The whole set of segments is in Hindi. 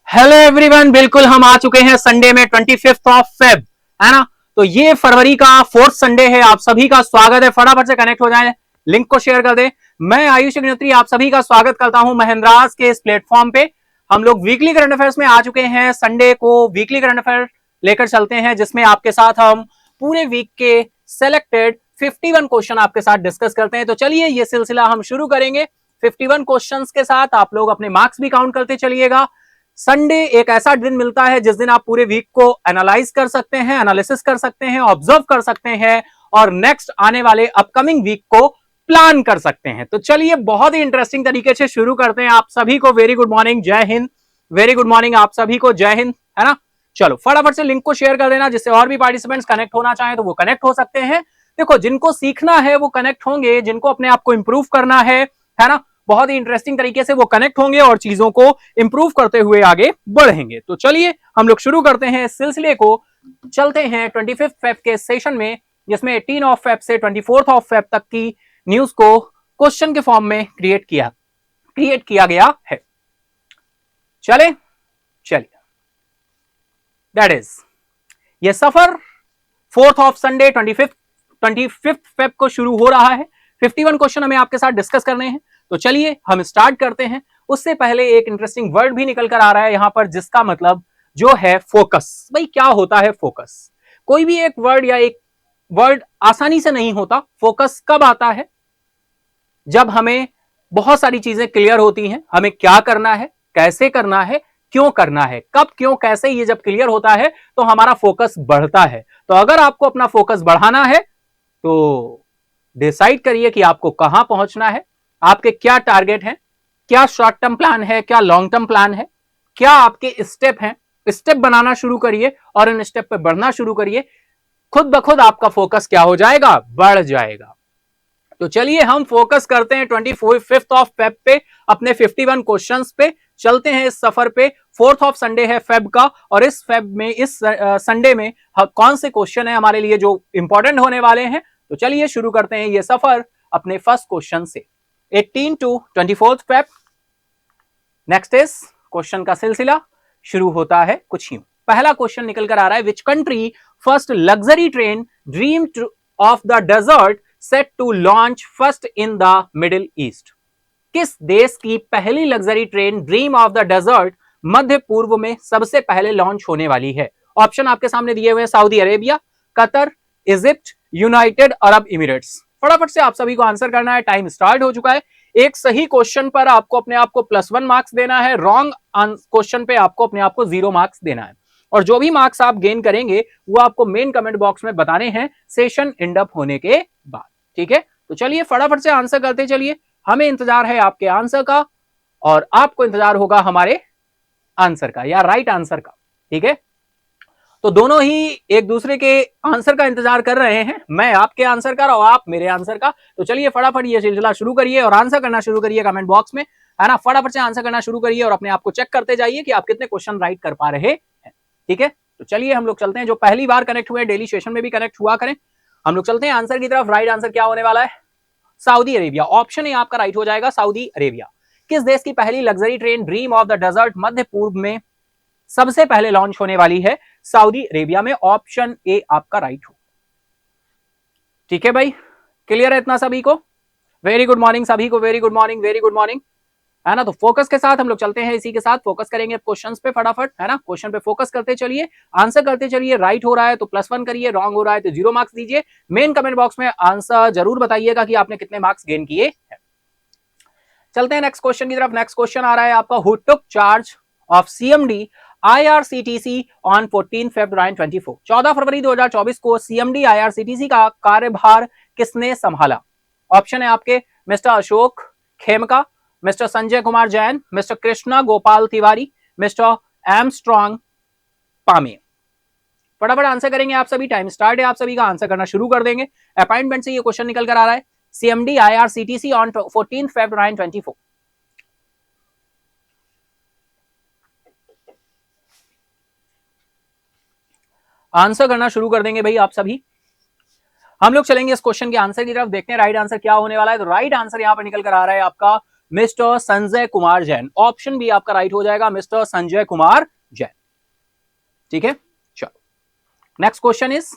हेलो एवरीवन, बिल्कुल हम आ चुके हैं संडे में 25th ऑफ फेब, है ना। तो ये फरवरी का 4th संडे है। आप सभी का स्वागत है। फटाफट से कनेक्ट हो जाए, लिंक को शेयर कर दे। मैं आयुष अग्निहोत्री आप सभी का स्वागत करता हूं महेंद्रास के इस प्लेटफॉर्म पे। हम लोग वीकली करंट अफेयर्स में आ चुके हैं। संडे को वीकली करंट अफेयर लेकर चलते हैं, जिसमें आपके साथ हम पूरे वीक के सेलेक्टेड 51 क्वेश्चन आपके साथ डिस्कस करते हैं। तो चलिए ये सिलसिला हम शुरू करेंगे 51 क्वेश्चंस के साथ। आप लोग अपने मार्क्स भी काउंट करते चलिएगा। संडे एक ऐसा दिन मिलता है जिस दिन आप पूरे वीक को एनालाइज कर सकते हैं, एनालिसिस कर सकते हैं, ऑब्जर्व कर सकते हैं और नेक्स्ट आने वाले अपकमिंग वीक को प्लान कर सकते हैं। तो चलिए बहुत ही इंटरेस्टिंग तरीके से शुरू करते हैं। आप सभी को वेरी गुड मॉर्निंग, जय हिंद। वेरी गुड मॉर्निंग आप सभी को, जय हिंद, है ना। चलो फटाफट से लिंक को शेयर कर देना, जिससे और भी पार्टिसिपेंट्स कनेक्ट होना चाहें तो वो कनेक्ट हो सकते हैं। देखो, जिनको सीखना है वो कनेक्ट होंगे, जिनको अपने आप को इंप्रूव करना है ना, बहुत ही इंटरेस्टिंग तरीके से वो कनेक्ट होंगे और चीजों को इंप्रूव करते हुए आगे बढ़ेंगे। तो चलिए हम लोग शुरू करते हैं इस सिलसिले को। चलते हैं 25 फेब के सेशन में, जिसमें 18 ऑफ फेब से 24 ऑफ फेब तक की न्यूज को क्वेश्चन के फॉर्म में क्रिएट किया गया है। चलिए दैट इज ये सफर 4th of Sunday 25th Feb को शुरू हो रहा है। 51 क्वेश्चन हमें आपके साथ डिस्कस करने हैं। तो चलिए हम स्टार्ट करते हैं। उससे पहले एक इंटरेस्टिंग वर्ड भी निकल कर आ रहा है यहां पर, जिसका मतलब जो है फोकस। भाई क्या होता है फोकस? कोई भी एक वर्ड या एक वर्ड आसानी से नहीं होता। फोकस कब आता है? जब हमें बहुत सारी चीजें क्लियर होती हैं, हमें क्या करना है, कैसे करना है, क्यों करना है, कब, क्यों, कैसे, ये जब क्लियर होता है तो हमारा फोकस बढ़ता है। तो अगर आपको अपना फोकस बढ़ाना है तो डिसाइड करिए कि आपको कहां पहुंचना है, आपके क्या टारगेट हैं, क्या शॉर्ट टर्म प्लान है, क्या लॉन्ग टर्म प्लान है, क्या आपके स्टेप हैं। स्टेप बनाना शुरू करिए और इन स्टेप पे बढ़ना शुरू करिए। खुद ब खुद आपका फोकस क्या हो जाएगा? बढ़ जाएगा। तो चलिए हम फोकस करते हैं 25th ऑफ फेब पे, अपने 51 क्वेश्चंस पे चलते हैं इस सफर पे। 4th ऑफ संडे है फेब का, और इस फेब में, इस संडे में कौन से क्वेश्चन है हमारे लिए जो इंपॉर्टेंट होने वाले हैं। तो चलिए शुरू करते हैं ये सफर अपने फर्स्ट क्वेश्चन से। 18 to 24th Feb, next is question का सिलसिला शुरू होता है कुछ यूं। पहला क्वेश्चन निकल कर आ रहा है, which country first luxury train dream of the desert set to launch first in the middle east? किस देश की पहली luxury train dream of the desert मध्य पूर्व में सबसे पहले लॉन्च होने वाली है? ऑप्शन आपके सामने दिए हुए हैं, Saudi Arabia, Qatar, Egypt, United Arab emirates. फटाफट से आप सभी को आंसर करना है, टाइम स्टार्ट हो चुका है। एक सही क्वेश्चन पर आपको अपने आप को +1 मार्क्स देना है, रॉन्ग क्वेश्चन पे आपको अपने आप को 0 मार्क्स देना है। और जो भी मार्क्स आप गेन करेंगे वो आपको मेन कमेंट बॉक्स में बताने हैं सेशन एंड अप होने के बाद, ठीक है। तो चलिए फटाफट से आंसर करते चलिए। हमें इंतजार है आपके आंसर का और आपको इंतजार होगा हमारे आंसर का या राइट आंसर का, ठीक है। तो दोनों ही एक दूसरे के आंसर का इंतजार कर रहे हैं, मैं आपके आंसर का और आप मेरे आंसर का। तो चलिए फटाफट ये सिलसिला शुरू करिए और आंसर करना शुरू करिए कमेंट बॉक्स में, है ना। फटाफट से आंसर करना शुरू करिए और अपने आप को चेक करते जाइए कि आप कितने क्वेश्चन राइट कर पा रहे हैं, ठीक है। तो चलिए हम लोग चलते हैं, जो पहली बार कनेक्ट हुए डेली सेशन में भी कनेक्ट हुआ करें। हम लोग चलते हैं आंसर की तरफ। राइट आंसर क्या होने वाला है? Saudi Arabia. ऑप्शन ए आपका राइट हो जाएगा, सऊदी अरेबिया। किस देश की पहली luxury train dream of the desert मध्य पूर्व में सबसे पहले लॉन्च होने वाली है? सऊदी अरेबिया में। ऑप्शन ए आपका राइट हो, ठीक है भाई। क्लियर है इतना सभी को? वेरी गुड मॉर्निंग सभी को, very good morning, very good morning, है ना। तो फोकस के साथ हम लोग चलते हैं, इसी के साथ फोकस करेंगे क्वेश्चंस पे फटाफट, है ना। क्वेश्चन पे फोकस करते चलिए, आंसर करते चलिए। राइट हो रहा है तो +1 करिए, रॉन्ग हो रहा है तो 0 मार्क्स दीजिए। मेन कमेंट बॉक्स में आंसर जरूर बताइएगा कि आपने कितने मार्क्स गेन किए हैं। चलते हैं नेक्स्ट क्वेश्चन की तरफ। नेक्स्ट क्वेश्चन आ रहा है आपका, who took charge of CMD IRCTC on 14 February 2024? 14 फरवरी 2024 को CMD IRCTC का कार्यभार किसने संभाला? ऑप्शन है आपके, mister Ashok Khemka, mister Sanjay Kumar Jain, mister Krishna Gopal Tiwari, mister Armstrong Pame. फटाफट आंसर करेंगे आप सभी, टाइम स्टार्ट है, आप सभी का आंसर करना शुरू कर देंगे। अपॉइंटमेंट से ये क्वेश्चन निकल कर आ रहा है, CMD IRCTC on 14 February 2024। Answer करना शुरू कर देंगे भाई आप सभी। हम लोग चलेंगे इस क्वेश्चन के आंसर की तरफ, देखते हैं राइट आंसर क्या होने वाला है। तो राइट आंसर यहां पर निकल कर आ रहा है आपका mister Sanjay Kumar Jain. Option B आपका राइट हो जाएगा, मिस्टर संजय कुमार जैन। ठीक है, चलो next question is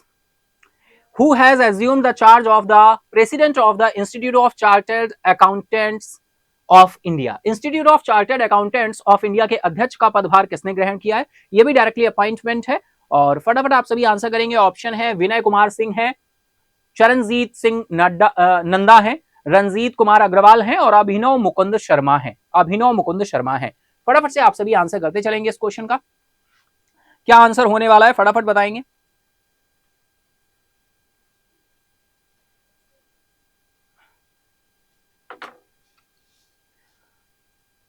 who has assumed the charge of the president of the Institute of Chartered Accountants of India? Institute of Chartered Accountants of India के अध्यक्ष का पदभार किसने ग्रहण किया है? ये भी डायरेक्टली अपॉइंटमेंट है और फटाफट आप सभी आंसर करेंगे। ऑप्शन है विनय कुमार सिंह है, चरणजीत सिंह नंदा है, रणजीत कुमार अग्रवाल है और अभिनव मुकुंद शर्मा है। अभिनव मुकुंद शर्मा है। फटाफट से आप सभी आंसर करते चलेंगे। इस क्वेश्चन का क्या आंसर होने वाला है फटाफट बताएंगे।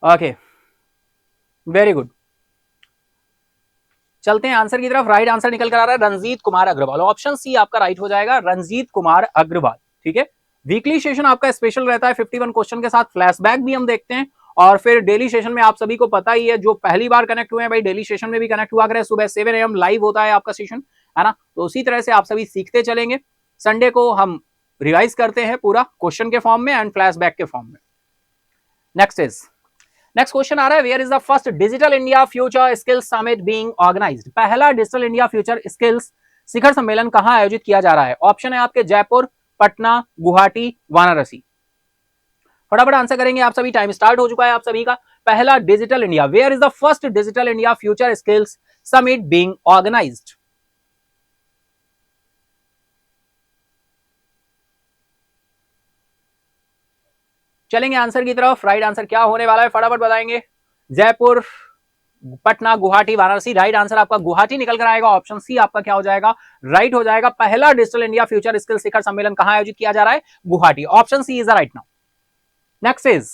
Okay, very good. चलते हैं आंसर की तरफ। राइट आंसर निकल कर आ रहा है रणजीत कुमार अग्रवाल। ऑप्शन सी आपका राइट हो जाएगा, रणजीत कुमार अग्रवाल। ठीक है, वीकली सेशन आपका स्पेशल रहता है 51 क्वेश्चन के साथ, फ्लैशबैक भी हम देखते हैं और फिर डेली सेशन में आप सभी को पता ही है, जो पहली बार कनेक्ट हुए हैं भाई डेली सेशन में भी कनेक्ट हुआ करें। सुबह 7 AM लाइव होता है आपका सेशन, है ना। तो उसी तरह से आप सभी सीखते चलेंगे। संडे को हम रिवाइज करते हैं पूरा क्वेश्चन के फॉर्म में एंड फ्लैशबैक के फॉर्म में। नेक्स्ट क्वेश्चन आ रहा है, where is the first digital India future skills summit being organised? पहला डिजिटल इंडिया फ्यूचर स्किल्स शिखर सम्मेलन कहां आयोजित किया जा रहा है? ऑप्शन है आपके जयपुर, पटना, गुवाहाटी, वाराणसी। फटाफट आंसर करेंगे आप सभी, टाइम स्टार्ट हो चुका है आप सभी का। पहला digital India, where is the first digital India future skills summit being organised? चलेंगे आंसर की तरफ। राइट आंसर क्या होने वाला है फटाफट बताएंगे। जयपुर, पटना, गुवाहाटी, वाराणसी। राइट आंसर आपका गुवाहाटी निकल कर आएगा। ऑप्शन सी आपका क्या हो जाएगा, राइट हो जाएगा। पहला डिजिटल इंडिया फ्यूचर स्किल शिखर सम्मेलन कहां आयोजित किया जा रहा है? Guwahati. Option C is the right now. Next is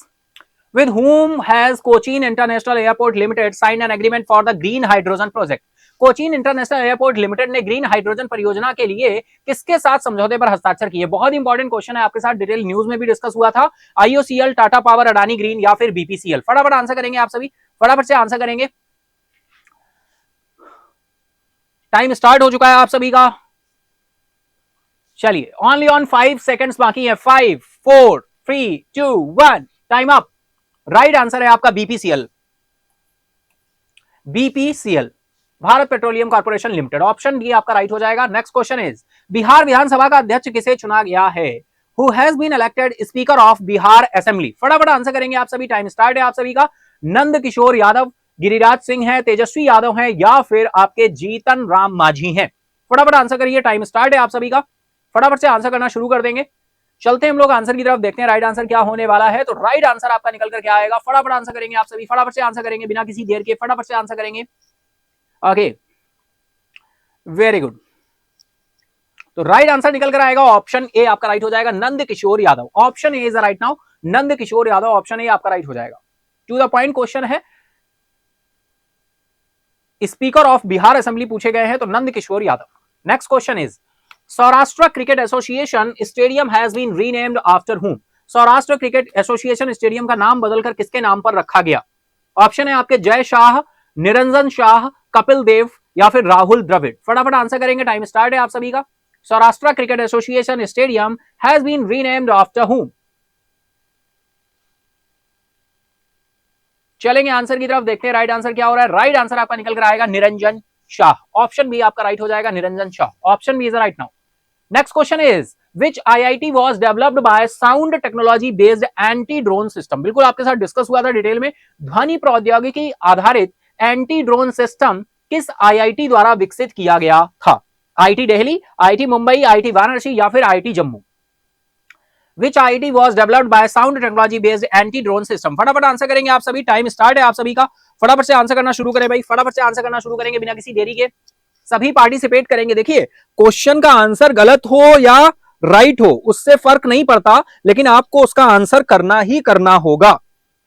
with whom has Cochin International Airport Limited signed an agreement for the green hydrogen project? Cochin international airport limited ने ग्रीन हाइड्रोजन परियोजना के लिए किसके साथ समझौते पर हस्ताक्षर किए? बहुत इंपॉर्टेंट क्वेश्चन है, आपके साथ डिटेल न्यूज में भी डिस्कस हुआ था। IOCL, Tata power, Adani green या फिर बीपीसीएल? फटाफट आंसर करेंगे आप सभी, फटाफट से आंसर करेंगे। टाइम स्टार्ट हो चुका है आप सभी का। चलिए, ओनली ऑन 5 सेकेंड्स बाकी है। 5 4 3 2 1, टाइम अप। राइट आंसर है आपका BPCL. BPCL, Bharat petroleum corporation limited. Option D आपका राइट हो जाएगा। नेक्स्ट क्वेश्चन इज, बिहार विधानसभा का अध्यक्ष किसे चुना गया है? Who has been elected speaker of Bihar assembly? फटाफट आंसर करेंगे आप सभी, टाइम स्टार्ट है आप सभी का। नंद किशोर यादव, गिरिराज सिंह है, तेजस्वी यादव है या फिर आपके जीतन राम मांझी हैं? फटाफट आंसर करिए, टाइम स्टार्ट है आप सभी का। फटाफट से आंसर करना शुरू कर देंगे। चलते हैं हम लोग आंसर की तरफ, देखते हैं राइट आंसर क्या होने वाला है। तो राइट आंसर आपका निकल कर क्या आएगा, फटाफट आंसर करेंगे आप सभी, फटाफट से आंसर करेंगे बिना किसी देर के, फटाफट से आंसर करेंगे। Okay, very good. तो राइट आंसर निकल कर आएगा ऑप्शन ए आपका राइट हो जाएगा, Nand Kishore Yadav. Option A is right now, Nand Kishore Yadav. Option A आपका राइट हो जाएगा। टू द पॉइंट क्वेश्चन है, स्पीकर ऑफ बिहार असेंबली पूछे गए हैं तो Nand Kishore Yadav. Next question is, Saurashtra cricket association stadium has been renamed after whom? Saurashtra cricket association stadium का नाम बदलकर किसके नाम पर रखा गया? ऑप्शन है आपके जय शाह, निरंजन शाह, कपिल देव या फिर राहुल द्रविड़। फटाफट आंसर करेंगे, टाइम स्टार्ट है आप सभी का। Saurashtra cricket association stadium has been renamed after whom? चलेंगे आंसर की तरफ, देखते हैं राइट आंसर क्या हो रहा है। राइट आंसर आपका निकल कर आएगा निरंजन शाह। ऑप्शन बी आपका राइट हो जाएगा, Niranjan Shah. Option B is right now. Next question is, which IIT was developed by sound technology based anti drone system? बिल्कुल आपके साथ डिस्कस हुआ था डिटेल में। ध्वनि प्रौद्योगिकी आधारित एंटी ड्रोन सिस्टम किस IIT द्वारा विकसित किया गया था? IIT Delhi, IIT Mumbai, IIT Varanasi या फिर IIT Jammu? Which IIT was developed by sound technology based anti drone system? फटाफट आंसर करेंगे आप सभी, टाइम स्टार्ट है आप सभी का। फटाफट से आंसर करना शुरू करें भाई, फटाफट से आंसर करना शुरू करेंगे बिना किसी देरी के। सभी पार्टिसिपेट करेंगे। देखिए, क्वेश्चन का आंसर गलत हो या राइट हो उससे फर्क नहीं पड़ता, लेकिन आपको उसका आंसर करना ही करना होगा,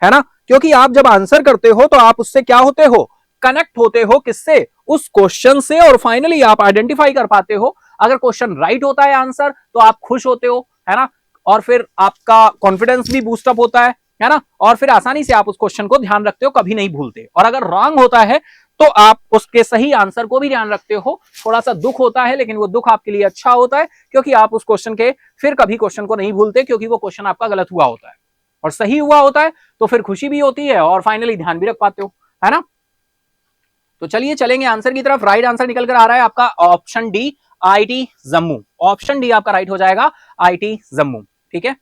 है ना। क्योंकि आप जब आंसर करते हो तो आप उससे क्या होते हो, कनेक्ट होते हो। किससे? उस क्वेश्चन से। और फाइनली आप आइडेंटिफाई कर पाते हो। अगर क्वेश्चन राइट होता है आंसर तो आप खुश होते हो, है ना, और फिर आपका कॉन्फिडेंस भी बूस्टअप होता है ना, और फिर आसानी से आप उस क्वेश्चन को ध्यान रखते हो, कभी नहीं भूलते। और अगर रॉन्ग होता है तो आप उसके सही आंसर को भी ध्यान रखते हो। थोड़ा सा दुख होता है, लेकिन वो दुख आपके लिए अच्छा होता है, क्योंकि आप उस क्वेश्चन के फिर कभी क्वेश्चन को नहीं भूलते, क्योंकि वो क्वेश्चन आपका गलत हुआ होता है। और सही हुआ होता है तो फिर खुशी भी होती है और फाइनली ध्यान भी रख पाते हो, है ना। तो चलिए चलेंगे आंसर की तरफ। राइट आंसर निकल कर आ रहा है आपका option D, IT Jammu. Option D आपका राइट हो जाएगा, आईटी जम्मू। ठीक है,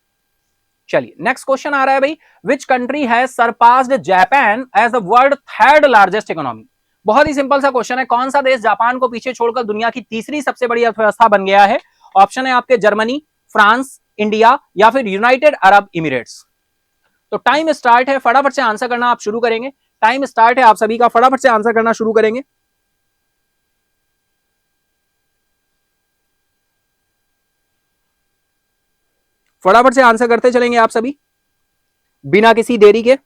चलिए नेक्स्ट क्वेश्चन आ रहा है भाई, which country has surpassed Japan as the world third largest economy. बहुत ही सिंपल सा क्वेश्चन है, कौन सा देश जापान को पीछे छोड़कर दुनिया की तीसरी सबसे बड़ी अर्थव्यवस्था बन गया है। ऑप्शन है आपके जर्मनी, फ्रांस, इंडिया या फिर यूनाइटेड अरब इमिरेट्स। तो टाइम स्टार्ट है, फटाफट से आंसर करना आप शुरू करेंगे। टाइम स्टार्ट है आप सभी का, फटाफट से आंसर करना शुरू करेंगे। फटाफट से आंसर करते चलेंगे आप सभी बिना किसी देरी के।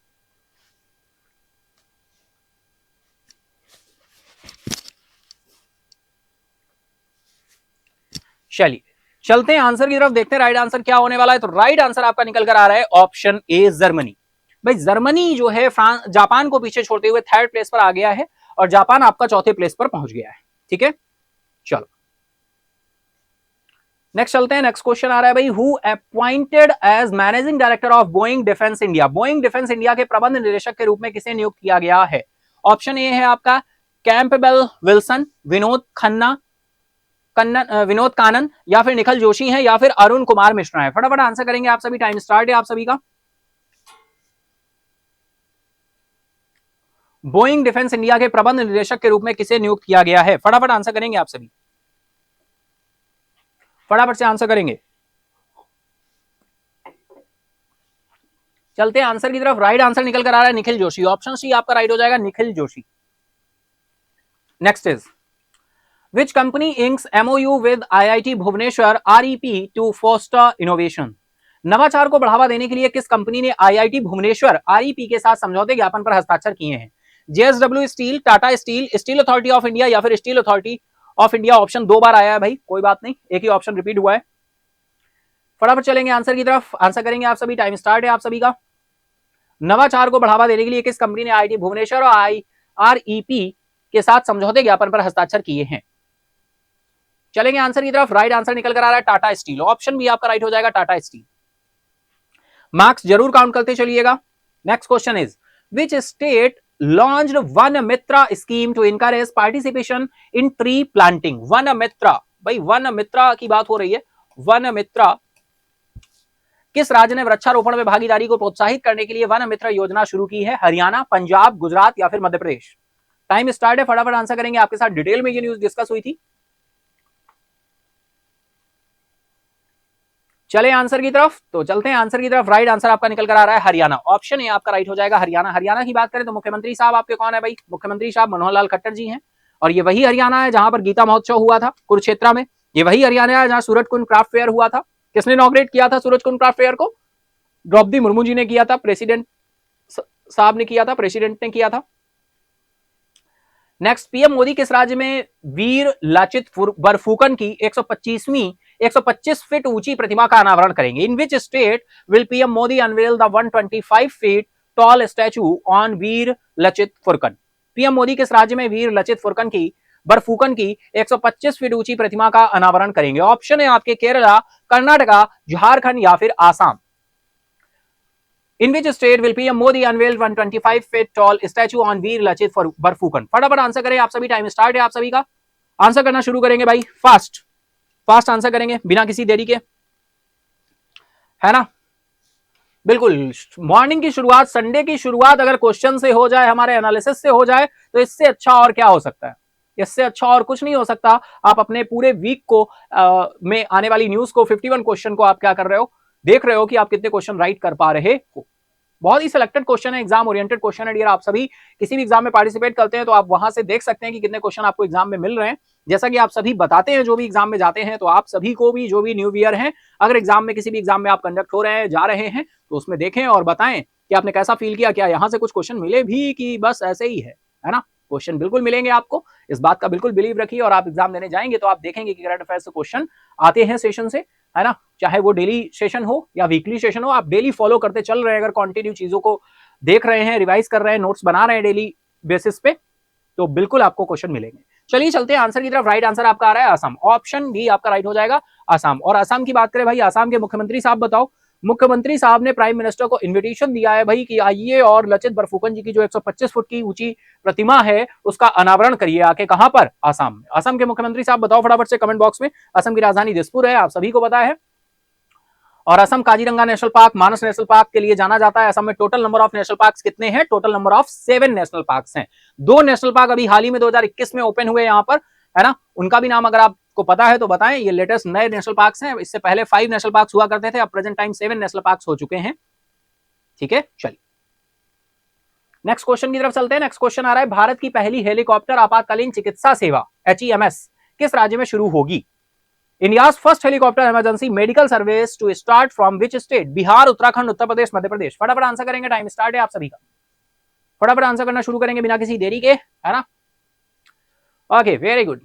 चलिए चलते हैं आंसर की तरफ, देखते हैं राइट आंसर क्या होने वाला है। तो राइट आंसर आपका निकल कर आ रहा है ऑप्शन ए, जर्मनी। भाई जर्मनी जो है जापान को पीछे छोड़ते हुए थर्ड प्लेस पर आ गया है और जापान आपका चौथे प्लेस पर पहुंच गया है। ठीक है, चलो नेक्स्ट चलते हैं। नेक्स्ट क्वेश्चन आ रहा है भाई, who appointed as managing director of Boeing defence India. Boeing defence India के प्रबंध निदेशक के रूप में किसे नियुक्त किया गया है। ऑप्शन ए है आपका कैंपबेल विल्सन, विनोद कानन या फिर निखिल जोशी है या फिर अरुण कुमार मिश्रा है। फटाफट आंसर करेंगे आप सभी, टाइम स्टार्ट है आप सभी का। बोइंग डिफेंस इंडिया के प्रबंध निदेशक के रूप में किसे नियुक्त किया गया है। फटाफट आंसर करेंगे आप सभी, फटाफट से आंसर करेंगे। चलते हैं आंसर की तरफ। राइट आंसर निकल कर आ रहा है निखिल जोशी। ऑप्शन सी आपका राइट हो जाएगा, Nikhil Joshi. Next is, which company inks MOU with IIT Bhubaneswar REP to foster innovation। नवाचार को बढ़ावा देने के लिए किस कंपनी ने IIT भुवनेश्वर REP के साथ समझौते ज्ञापन पर हस्ताक्षर किए हैं। JSW steel, Tata steel, steel authority of India या फिर steel authority of India. Option दो बार आया है भाई, कोई बात नहीं, एक ही ऑप्शन रिपीट हुआ है। फटाफट चलेंगे आंसर की तरफ, आंसर करेंगे आप सभी, टाइम स्टार्ट है आप सभी का। नवाचार को बढ़ावा देने के लिए किस कंपनी ने IIT भुवनेश्वर और REP के साथ समझौते ज्ञापन पर हस्ताक्षर किए हैं। चलेंगे आंसर की तरफ। राइट आंसर निकल कर आ रहा है टाटा स्टील। ऑप्शन भी आपका राइट हो जाएगा, टाटा स्टील। मार्क्स जरूर काउंट करते चलिएगा। Next question is, which state launched Van Mitra scheme to encourage participation in tree planting. Van Mitra, भाई वन मित्रा की बात हो रही है। वन मित्रा, किस राज्य ने वृक्षारोपण में भागीदारी को प्रोत्साहित करने के लिए वन मित्र योजना शुरू की है। हरियाणा, पंजाब, गुजरात या फिर मध्य प्रदेश। टाइम स्टार्ट है, फटाफट आंसर करेंगे। आपके साथ डिटेल में ये न्यूज डिस्कस हुई थी। चले आंसर की तरफ, तो चलते हैं आंसर की तरफ। राइट आंसर आपका निकल कर आ रहा है हरियाणा। ऑप्शन ए आपका राइट हो जाएगा, हरियाणा। हरियाणा की बात करें तो मुख्यमंत्री साहब आपके कौन है भाई, मुख्यमंत्री साहब मनोहर लाल खट्टर जी हैं। और ये वही हरियाणा है जहां पर गीता महोत्सव हुआ था कुरुक्षेत्र में। ये वही हरियाणा है जहां सूरज कुंड क्राफ्ट फेयर हुआ था। किसने इनॉग्रेट किया था सूरज कुंड क्राफ्ट फेयर को? द्रौपदी मुर्मू जी ने किया था, प्रेसिडेंट साहब ने किया था, प्रेसिडेंट ने किया था। नेक्स्ट, पीएम मोदी किस राज्य में वीर लाचित बरफुकन की 125 फीट ऊंची प्रतिमा का अनावरण करेंगे। In which state will PM Modi unveil the 125 feet tall statue on Veer Lachit Phukan. PM Modi किस राज्य में वीर लचित फुरकन की बरफुकन की 125 फीट ऊंची प्रतिमा का अनावरण करेंगे। ऑप्शन है आपके केरला, कर्नाटका, झारखंड या फिर Assam. In which state will PM Modi unveil 125 feet tall statue on वीर लचित बरफुकन। फटाफट आंसर करें आप सभी, टाइम स्टार्ट है आप सभी का। आंसर करना शुरू करेंगे भाई, फास्ट आंसर करेंगे बिना किसी देरी के, है ना। बिल्कुल, मॉर्निंग की शुरुआत, संडे की शुरुआत अगर क्वेश्चन से हो जाए, हमारे एनालिसिस से हो जाए, तो इससे अच्छा और क्या हो सकता है। इससे अच्छा और कुछ नहीं हो सकता। आप अपने पूरे वीक को में आने वाली न्यूज को 51 क्वेश्चन को आप क्या कर रहे हो, देख रहे हो कि आप कितने क्वेश्चन राइट कर पा रहे हो। बहुत ही सिलेक्टेड क्वेश्चन है, एग्जाम ओरिएंटेड क्वेश्चन है डियर। आप सभी किसी भी एग्जाम में पार्टिसिपेट करते हैं तो आप वहां से देख सकते हैं कि कितने क्वेश्चन आपको एग्जाम में मिल रहे हैं। जैसा कि आप सभी बताते हैं जो भी एग्जाम में जाते हैं, तो आप सभी को भी जो भी न्यू ईयर है, अगर एग्जाम में किसी भी एग्जाम में आप कंडक्ट हो रहे हैं, जा रहे हैं, तो उसमें देखें और बताएं कि आपने कैसा फील किया, क्या यहाँ से कुछ क्वेश्चन मिले भी कि बस ऐसे ही है ना। क्वेश्चन बिल्कुल मिलेंगे आपको, इस बात का बिल्कुल बिलीव रखिए। और आप एग्जाम देने जाएंगे तो आप देखेंगे कि करंट अफेयर्स से क्वेश्चन आते हैं सेशन से, है ना। चाहे वो डेली सेशन हो या वीकली सेशन हो, आप डेली फॉलो करते चल रहे हैं, अगर कंटिन्यू चीजों को देख रहे हैं, रिवाइज कर रहे हैं, नोट्स बना रहे हैं डेली बेसिस पे, तो बिल्कुल आपको क्वेश्चन मिलेंगे। चलिए चलते हैं आंसर की तरफ। राइट आंसर आपका आ रहा है असम। ऑप्शन डी आपका राइट हो जाएगा, असम। और असम की बात करें भाई, असम के मुख्यमंत्री साहब बताओ, मुख्यमंत्री साहब ने प्राइम मिनिस्टर को इन्विटेशन दिया है भाई कि आइए और लचित बरफुकन जी की जो 125 फुट की ऊंची प्रतिमा है उसका अनावरण करिए आके। कहां पर? आसाम में। असम के मुख्यमंत्री साहब बताओ फटाफट से कमेंट बॉक्स में। असम की राजधानी दिसपुर है, आप सभी को पता है। और असम काजीरंगा नेशनल पार्क, मानस नेशनल पार्क के लिए जाना जाता है। असम में total number of national parks कितने हैं? Total number of 7 national parks हैं। 2 नेशनल पार्क अभी हाल ही में 2021 में ओपन हुए यहां पर, है ना। उनका भी नाम अगर आपको पता है तो बताएं। ये लेटेस्ट नए नेशनल पार्क्स हैं। इससे पहले 5 नेशनल पार्क्स हुआ करते थे, अब प्रेजेंट टाइम 7 नेशनल पार्क्स हो चुके हैं। ठीक है, चलिए नेक्स्ट क्वेश्चन की तरफ चलते हैं। नेक्स्ट क्वेश्चन आ रहा है, भारत की पहली हेलीकॉप्टर आपातकालीन चिकित्सा सेवा HEMS किस राज्य में शुरू होगी? India's first helicopter emergency medical service to start from which state? Bihar, Uttarakhand, Uttar Pradesh, Madhya Pradesh. फटाफट आंसर करेंगे, टाइम स्टार्ट है आप सभी का। फटाफट आंसर करना शुरू करेंगे बिना किसी देरी के, है ना। Okay, very good.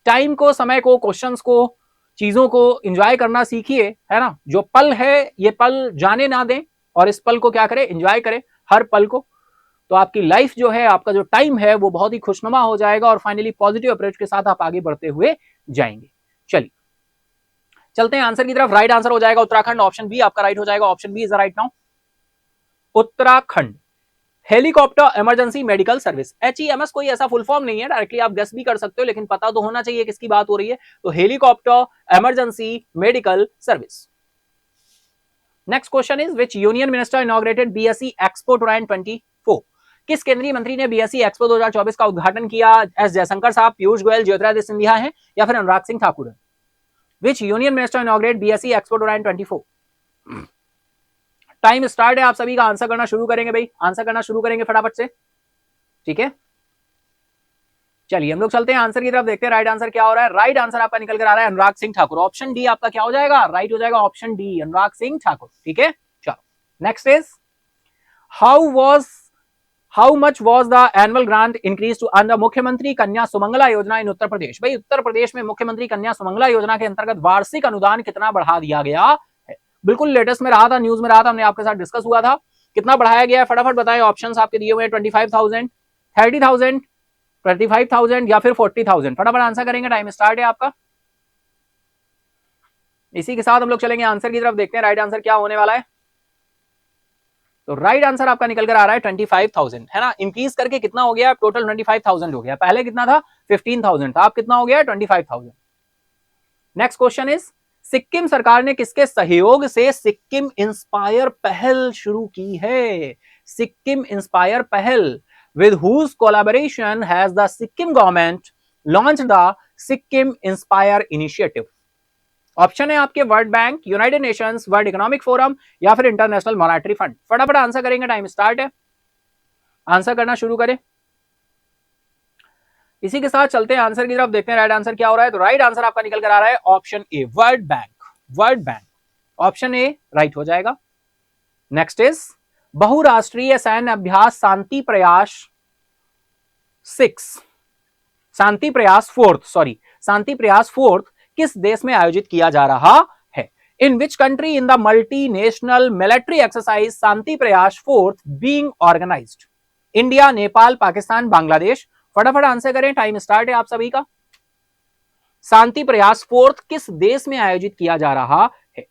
टाइम को, समय को, क्वेश्चंस को, चीजों को एंजॉय करना सीखिए, है ना। जो पल है ये पल जाने ना दें और इस पल को क्या करें? एंजॉय करें हर पल को। तो आपकी लाइफ जो है, आपका जो टाइम है वो बहुत ही खुशनुमा हो जाएगा और फाइनली पॉजिटिव अप्रोच के साथ आप आगे बढ़ते हुए जाएंगे। चलिए चलते हैं आंसर की तरफ। राइट आंसर हो जाएगा उत्तराखंड, ऑप्शन बी आपका राइट हो जाएगा। Option B is the right now, Uttarakhand. Helicopter emergency medical service, HEMS कोई ऐसा फुल फॉर्म नहीं है, डायरेक्टली आप गेस भी कर सकते हो, लेकिन पता तो होना चाहिए किसकी बात हो रही है। तो helicopter emergency medical service. Next question is, which union minister inaugurated BSE expo 2024? किस केंद्रीय मंत्री ने BSE एक्सपो 2024 का उद्घाटन किया? एस जयशंकर साहब, पीयूष गोयल, ज्योतिरादित्य सिंधिया हैं या फिर अनुराग सिंह ठाकुर है? विच union minister inaugurated BSE expo 2024? Time start है, आप सभी का आंसर करना शुरू करेंगे भाई, आंसर करना शुरू करेंगे फटाफट से। ठीक है, चलिए हम लोग चलते हैं आंसर की तरफ, देखते हैं राइट आंसर क्या हो रहा है। राइट आंसर आपका निकल कर आ रहा है अनुराग सिंह ठाकुर। ऑप्शन डी आपका क्या हो जाएगा? राइट हो जाएगा ऑप्शन डी, अनुराग सिंह ठाकुर। ठीक है, चलो next is, how much was the annual grant increase to under Mukhyamantri Kanya Sumangala योजना इन उत्तर प्रदेश? भाई उत्तर प्रदेश में मुख्यमंत्री कन्या सुमंगला योजना के अंतर्गत वार्षिक अनुदान कितना बढ़ा दिया गया है? बिल्कुल लेटेस्ट में रहा था, न्यूज में रहा था, हमने आपके साथ डिस्कस हुआ था। कितना बढ़ाया गया है फटाफट बताएं। ऑप्शंस आपके दिए हुए हैं, 25,000, 30,000, 25,000 या फिर 40,000। फटाफट आंसर करेंगे, टाइम स्टार्ट है आपका। इसी के साथ हम लोग चलेंगे आंसर की तरफ, देखते हैं राइट आंसर क्या होने वाला है। तो राइट आंसर आपका निकल कर आ रहा है 25,000, है ना। इंक्रीज करके कितना हो गया? टोटल 25,000 हो गया। पहले कितना था? 15,000 था, अब कितना हो गया? 25,000। नेक्स्ट क्वेश्चन इज, सिक्किम सरकार ने किसके सहयोग से सिक्किम इंस्पायर पहल शुरू की है? सिक्किम इंस्पायर पहल, with whose collaboration has the Sikkim government launched the Sikkim Inspire Initiative? Option है आपके world bank, United Nations, world economic forum या फिर इंटरनेशनल मॉनेटरी फंड। फटाफट आंसर करेंगे, टाइम स्टार्ट है, आंसर करना शुरू करें। इसी के साथ चलते हैं आंसर की तरफ, देखते हैं राइट आंसर क्या हो रहा है। तो राइट आंसर आपका निकल कर आ रहा है option A, world bank. World bank, option A right हो जाएगा। नेक्स्ट इज, बहुराष्ट्रीय सैन्य अभ्यास शांति प्रयास 4th किस देश में आयोजित किया जा रहा है? In which country in the multinational military exercise Shanti Prayas 4th being organised? India, Nepal, Pakistan, Bangladesh. फटाफट आंसर करें, टाइम स्टार्ट है आप सभी का। शांति प्रयास 4th किस देश में आयोजित किया जा रहा है?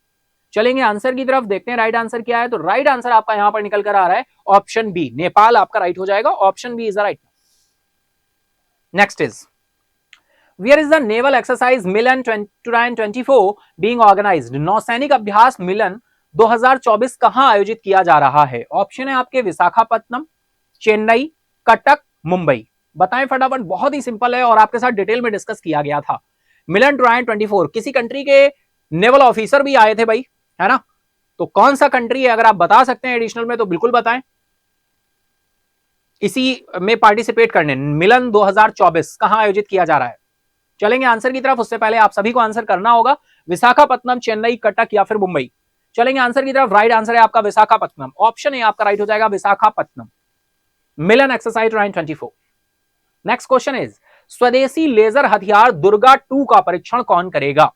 चलेंगे आंसर की तरफ, देखते हैं राइट आंसर क्या है। तो राइट आंसर आपका यहां पर निकल कर आ रहा है ऑप्शन बी, नेपाल आपका राइट हो जाएगा। Option B is the right. Next is, where is the naval exercise Milan 2024 being organised? नौसैनिक अभ्यास मिलन 2024 कहां आयोजित किया जा रहा है? ऑप्शन है आपके विशाखापत्तनम, चेन्नई, कटक, मुंबई। बताएं फटाफट, बहुत ही सिंपल है और आपके साथ डिटेल में डिस्कस किया गया था। मिलन 2024 किसी कंट्री के नेवल ऑफिसर भी आए थे भाई, है ना। तो कौन सा कंट्री है? अगर आप बता सकते हैं एडिशनल में तो बिल्कुल बताएं, इसी में पार्टिसिपेट करने। मिलन 2024 कहां आयोजित किया जा रहा है? चलेंगे आंसर की तरफ, उससे पहले आप सभी को आंसर करना होगा। विशाखापत्तनम, चेन्नई, कटक या फिर मुंबई। चलेंगे आंसर की तरफ, राइट आंसर है आपका विशाखापत्तनम। ऑप्शन ए आपका राइट हो जाएगा, विशाखापत्तनम मिलन एक्सरसाइज 2024। नेक्स्ट क्वेश्चन इज, स्वदेशी लेजर हथियार दुर्गा 2 का परीक्षण कौन करेगा?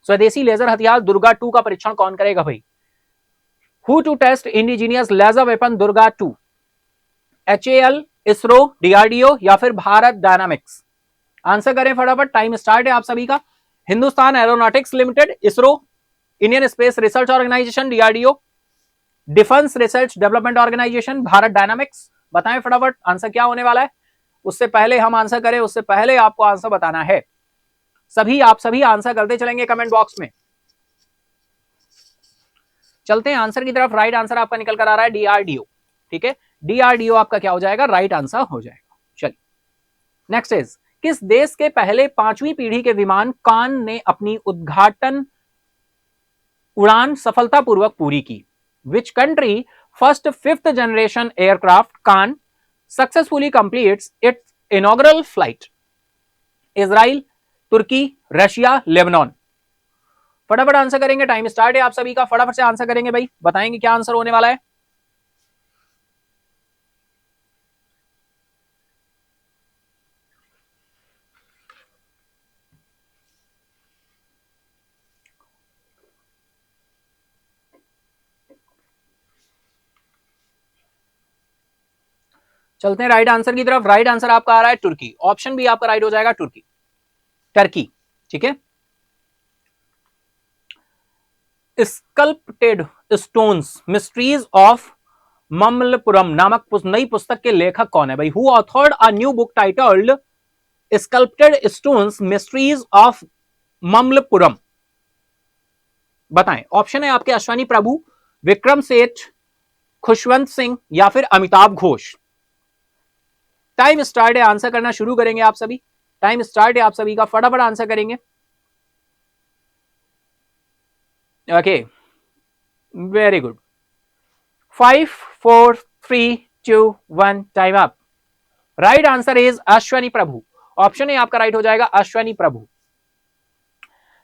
स्वदेशी लेजर हथियार दुर्गा 2 का परीक्षण कौन करेगा भाई? Who to test indigenous laser weapon Durga 2? HAL, ISRO, DRDO या फिर भारत डायनामिक्स। आंसर करें फटाफट, टाइम स्टार्ट है आप सभी का। Hindustan aeronautics limited, ISRO, Indian space research organisation DRDO, defence research development organisation, Bharat dynamics. बताएं फटाफट आंसर क्या होने वाला है। उससे पहले हम आंसर करें, उससे पहले आपको आंसर बताना है। आप सभी आंसर करते चलेंगे कमेंट बॉक्स में। चलते हैं आंसर की तरफ। राइट आंसर आपका निकल कर आ रहा है डीआरडीओ। ठीक है, डीआरडीओ आपका क्या हो जाएगा, राइट आंसर हो जाएगा। चलिए नेक्स्ट इज, किस देश के पहले 5वीं पीढ़ी के विमान कान ने अपनी उद्घाटन उड़ान सफलतापूर्वक पूरी की। Which country first 5th generation aircraft Kaan successfully completes its inaugural flight. Israel, तुर्की, रशिया, लेबनान। फटाफट आंसर करेंगे, टाइम स्टार्ट है आप सभी का। फटाफट से आंसर करेंगे भाई, बताएंगे क्या आंसर होने वाला है। चलते हैं राइट आंसर की तरफ। राइट आंसर आपका आ रहा है तुर्की। ऑप्शन बी आपका राइट हो जाएगा, तुर्की, टर्की। ठीक है, sculpted stones mysteries of Mamallapuram नामक नई पुस्तक के लेखक कौन है भाई। Who authored a new book titled sculpted stones mysteries of Mamallapuram. बताएं, ऑप्शन है आपके अश्वनी प्रभु, विक्रम सेठ, खुशवंत सिंह या फिर अमिताभ घोष। टाइम स्टार्ट है, आंसर करना शुरू करेंगे आप सभी। टाइम स्टार्ट है आप सभी का, फटाफट आंसर करेंगे। Okay, very good. 5 4 3 2 1 time up. Right answer is Ashwani Prabhu. Option A आपका राइट हो जाएगा, अश्वनी प्रभु।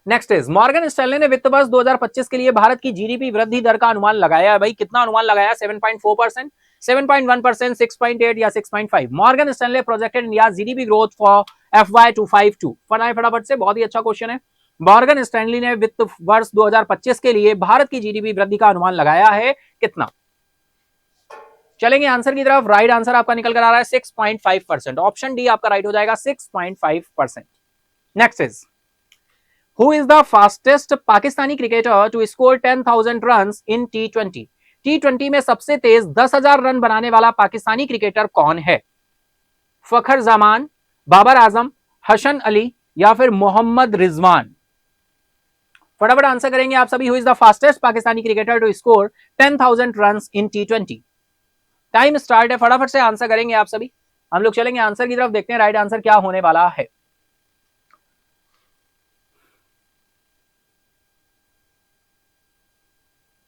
नेक्स्ट इज, मॉर्गन स्टैनले ने वित्त वर्ष 2025 के लिए भारत की जीडीपी वृद्धि दर का अनुमान लगाया है भाई। कितना अनुमान लगाया? 7.4%, 7.1%, 6.8 या 6.5। Morgan Stanley projected India GDP growth for FY 2022। फटाफट से, बहुत ही अच्छा क्वेश्चन है। मॉर्गन स्टैनली ने वित्त वर्ष 2025 के लिए भारत की जीडीपी वृद्धि का अनुमान लगाया है कितना। चलेंगे आंसर की तरफ। राइट आंसर आपका निकल कर आ रहा है 6.5%। ऑप्शन डी आपका राइट हो जाएगा, 6.5%। Next is, who is the fastest Pakistani cricketer to score 10,000 run in T20। T20 में सबसे तेज 10,000 रन बनाने वाला पाकिस्तानी क्रिकेटर कौन है? फखर जमान, बाबर आजम, हसन अली या फिर मोहम्मद रिजवान। फटाफट आंसर करेंगे आप सभी। Who is the fastest Pakistani cricketer to score 10,000 run in T20। Time start है, फटाफट से आंसर करेंगे आप सभी। हम लोग चलेंगे आंसर की तरफ, देखते हैं राइट आंसर क्या होने वाला है।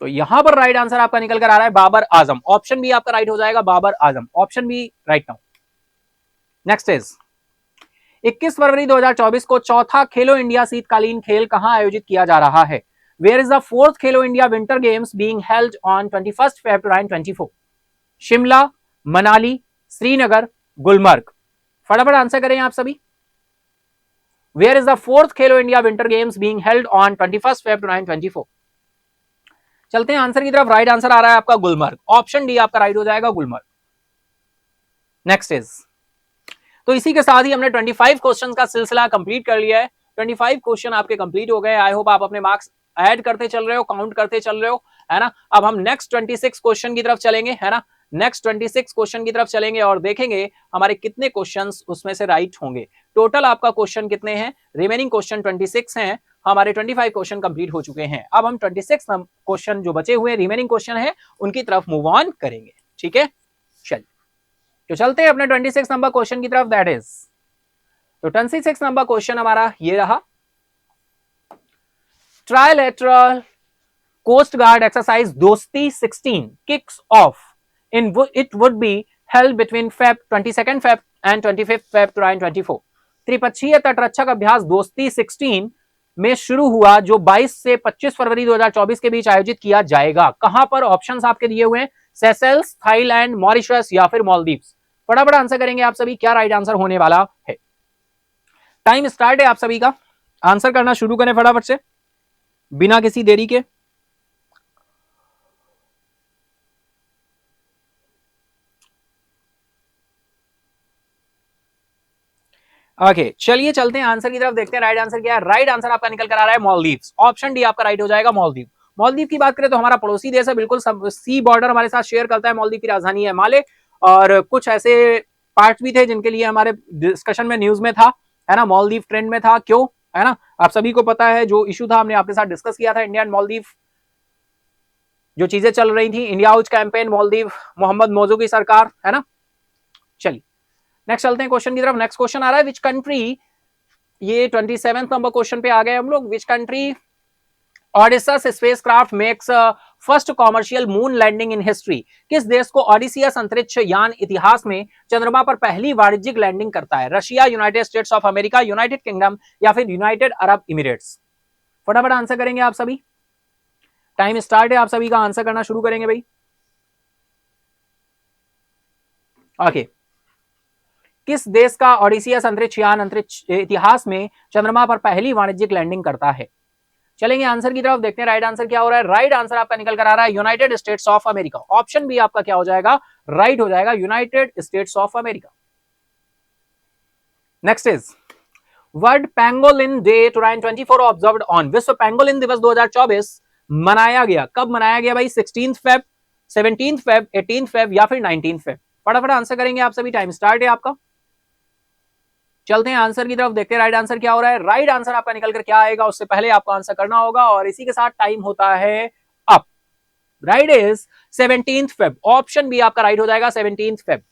तो यहां पर राइट आंसर आपका निकल कर आ रहा है बाबर आजम। ऑप्शन बी आपका राइट हो जाएगा, Babar Azam. Option B right now. Next is, 21 फरवरी 2024 को चौथा खेलो इंडिया शीतकालीन खेल कहां आयोजित किया जा रहा है? Where is the fourth Khelo India winter games being held on 21 February 2024? Shimla, Manali, Srinagar, Gulmarg. फटाफट आंसर करें आप सभी। Where is the fourth Khelo India winter games being held on 21 February 2024? चलते हैं आंसर की तरफ। राइट आंसर आ रहा है आपका गुलमर्ग। ऑप्शन डी आपका राइट हो जाएगा, गुलमर्ग। नेक्स्ट इज, तो इसी के साथ ही हमने 25 क्वेश्चन का सिलसिला कंप्लीट कर लिया है। 25 क्वेश्चन आपके कंप्लीट हो गए। आई होप आप अपने मार्क्स ऐड करते चल रहे हो, काउंट करते चल रहे हो, है ना। अब हम नेक्स्ट 26 क्वेश्चन की तरफ चलेंगे, है ना। नेक्स्ट 26 क्वेश्चन की तरफ चलेंगे और देखेंगे हमारे कितने क्वेश्चंस उसमें से राइट होंगे। टोटल आपका क्वेश्चन कितने हैं? रिमेनिंग क्वेश्चन 26 हैं। हमारे 25 क्वेश्चन कंप्लीट हो चुके हैं। अब हम 26 क्वेश्चन जो बचे हुए रिमेनिंग क्वेश्चन है उनकी तरफ मूव ऑन करेंगे। ठीक है, चलिए तो चलते हैं अपने 26 नंबर क्वेश्चन की तरफ। दैट इज, तो 26 नंबर क्वेश्चन हमारा ये रहा। ट्राइलेटरल कोस्ट गार्ड एक्सरसाइज दोस्ती 16 kicks of in it would be held between Feb 22nd Feb and 25th Feb 2024। त्रिपक्षीय तटरक्षक अभ्यास दोस्ती 16 में शुरू हुआ जो 22 से 25 फरवरी 2024 के बीच आयोजित किया जाएगा। कहां पर? ऑप्शंस आपके दिए हुए हैं, सेशेल्स, थाईलैंड, मॉरिशस या फिर मालदीव्स। फटाफट आंसर करेंगे आप सभी, क्या राइट आंसर होने वाला है। टाइम स्टार्ट है आप सभी का, आंसर करना शुरू करें फटाफट से बिना किसी देरी के। ओके चलिए चलते हैं आंसर की तरफ, देखते हैं राइट आंसर क्या है। राइट आंसर आपका निकल कर आ रहा है मालदीव्स। ऑप्शन डी आपका राइट हो जाएगा मालदीव। मालदीव की बात करें तो हमारा पड़ोसी देश है, बिल्कुल सी बॉर्डर हमारे साथ शेयर करता है। मालदीव की राजधानी है माले, और कुछ ऐसे पार्ट भी थे जिनके लिए हमारे डिस्कशन में न्यूज में था, है ना, मालदीव ट्रेंड में था, क्यों, है ना, आप सभी को पता है जो इशू था हमने आपके साथ डिस्कस किया था, इंडिया एंड मालदीव जो चीजें चल रही थी, India house campaign, Maldives, Mohamed Muizzu की सरकार, है ना। चलिए नेक्स्ट चलते हैं क्वेश्चन की तरफ। नेक्स्ट क्वेश्चन आ रहा है विच कंट्री, ये 27 नंबर क्वेश्चन पे आ गए हम लोग। Which country Odysseus spacecraft makes first commercial moon landing in history. किस देश को ऑडिसियस अंतरिक्ष यान इतिहास में चंद्रमा पर पहली वाणिज्यिक लैंडिंग करता है? Russia, United States of America, United kingdom या फिर यूनाइटेड अरब इमिरेट्स? फटाफट आंसर करेंगे आप सभी, टाइम स्टार्ट है, आप सभी का आंसर करना शुरू करेंगे भाई। ओके किस देश का ऑडिसियस अंतरिक्ष यान अंतरिक्ष इतिहास में चंद्रमा पर पहली वाणिज्यिक लैंडिंग करता है? चलेंगे आंसर की तरफ, देखते हैं राइट आंसर क्या हो रहा है। राइट आंसर आपका निकल कर आ रहा है United States of America. Option B आपका क्या हो जाएगा, राइट हो जाएगा, United States of America. Next is world pangolin day 2024 observed on. विश्व पेंगोलिन दिवस 2024 मनाया गया, कब मनाया गया भाई? 16 फेब, 17 फेब, 18 फेब या फिर 19 फेब? फटाफट आंसर करेंगे आप सभी, टाइम स्टार्ट है आपका। चलते हैं आंसर की तरफ, देखते हैं राइट आंसर क्या हो रहा है। राइट आंसर आपका निकल कर क्या आएगा, उससे पहले आपको आंसर करना होगा, और इसी के साथ टाइम होता है up. Right is 17 Feb. Option B आपका राइट हो जाएगा, 17 फेब।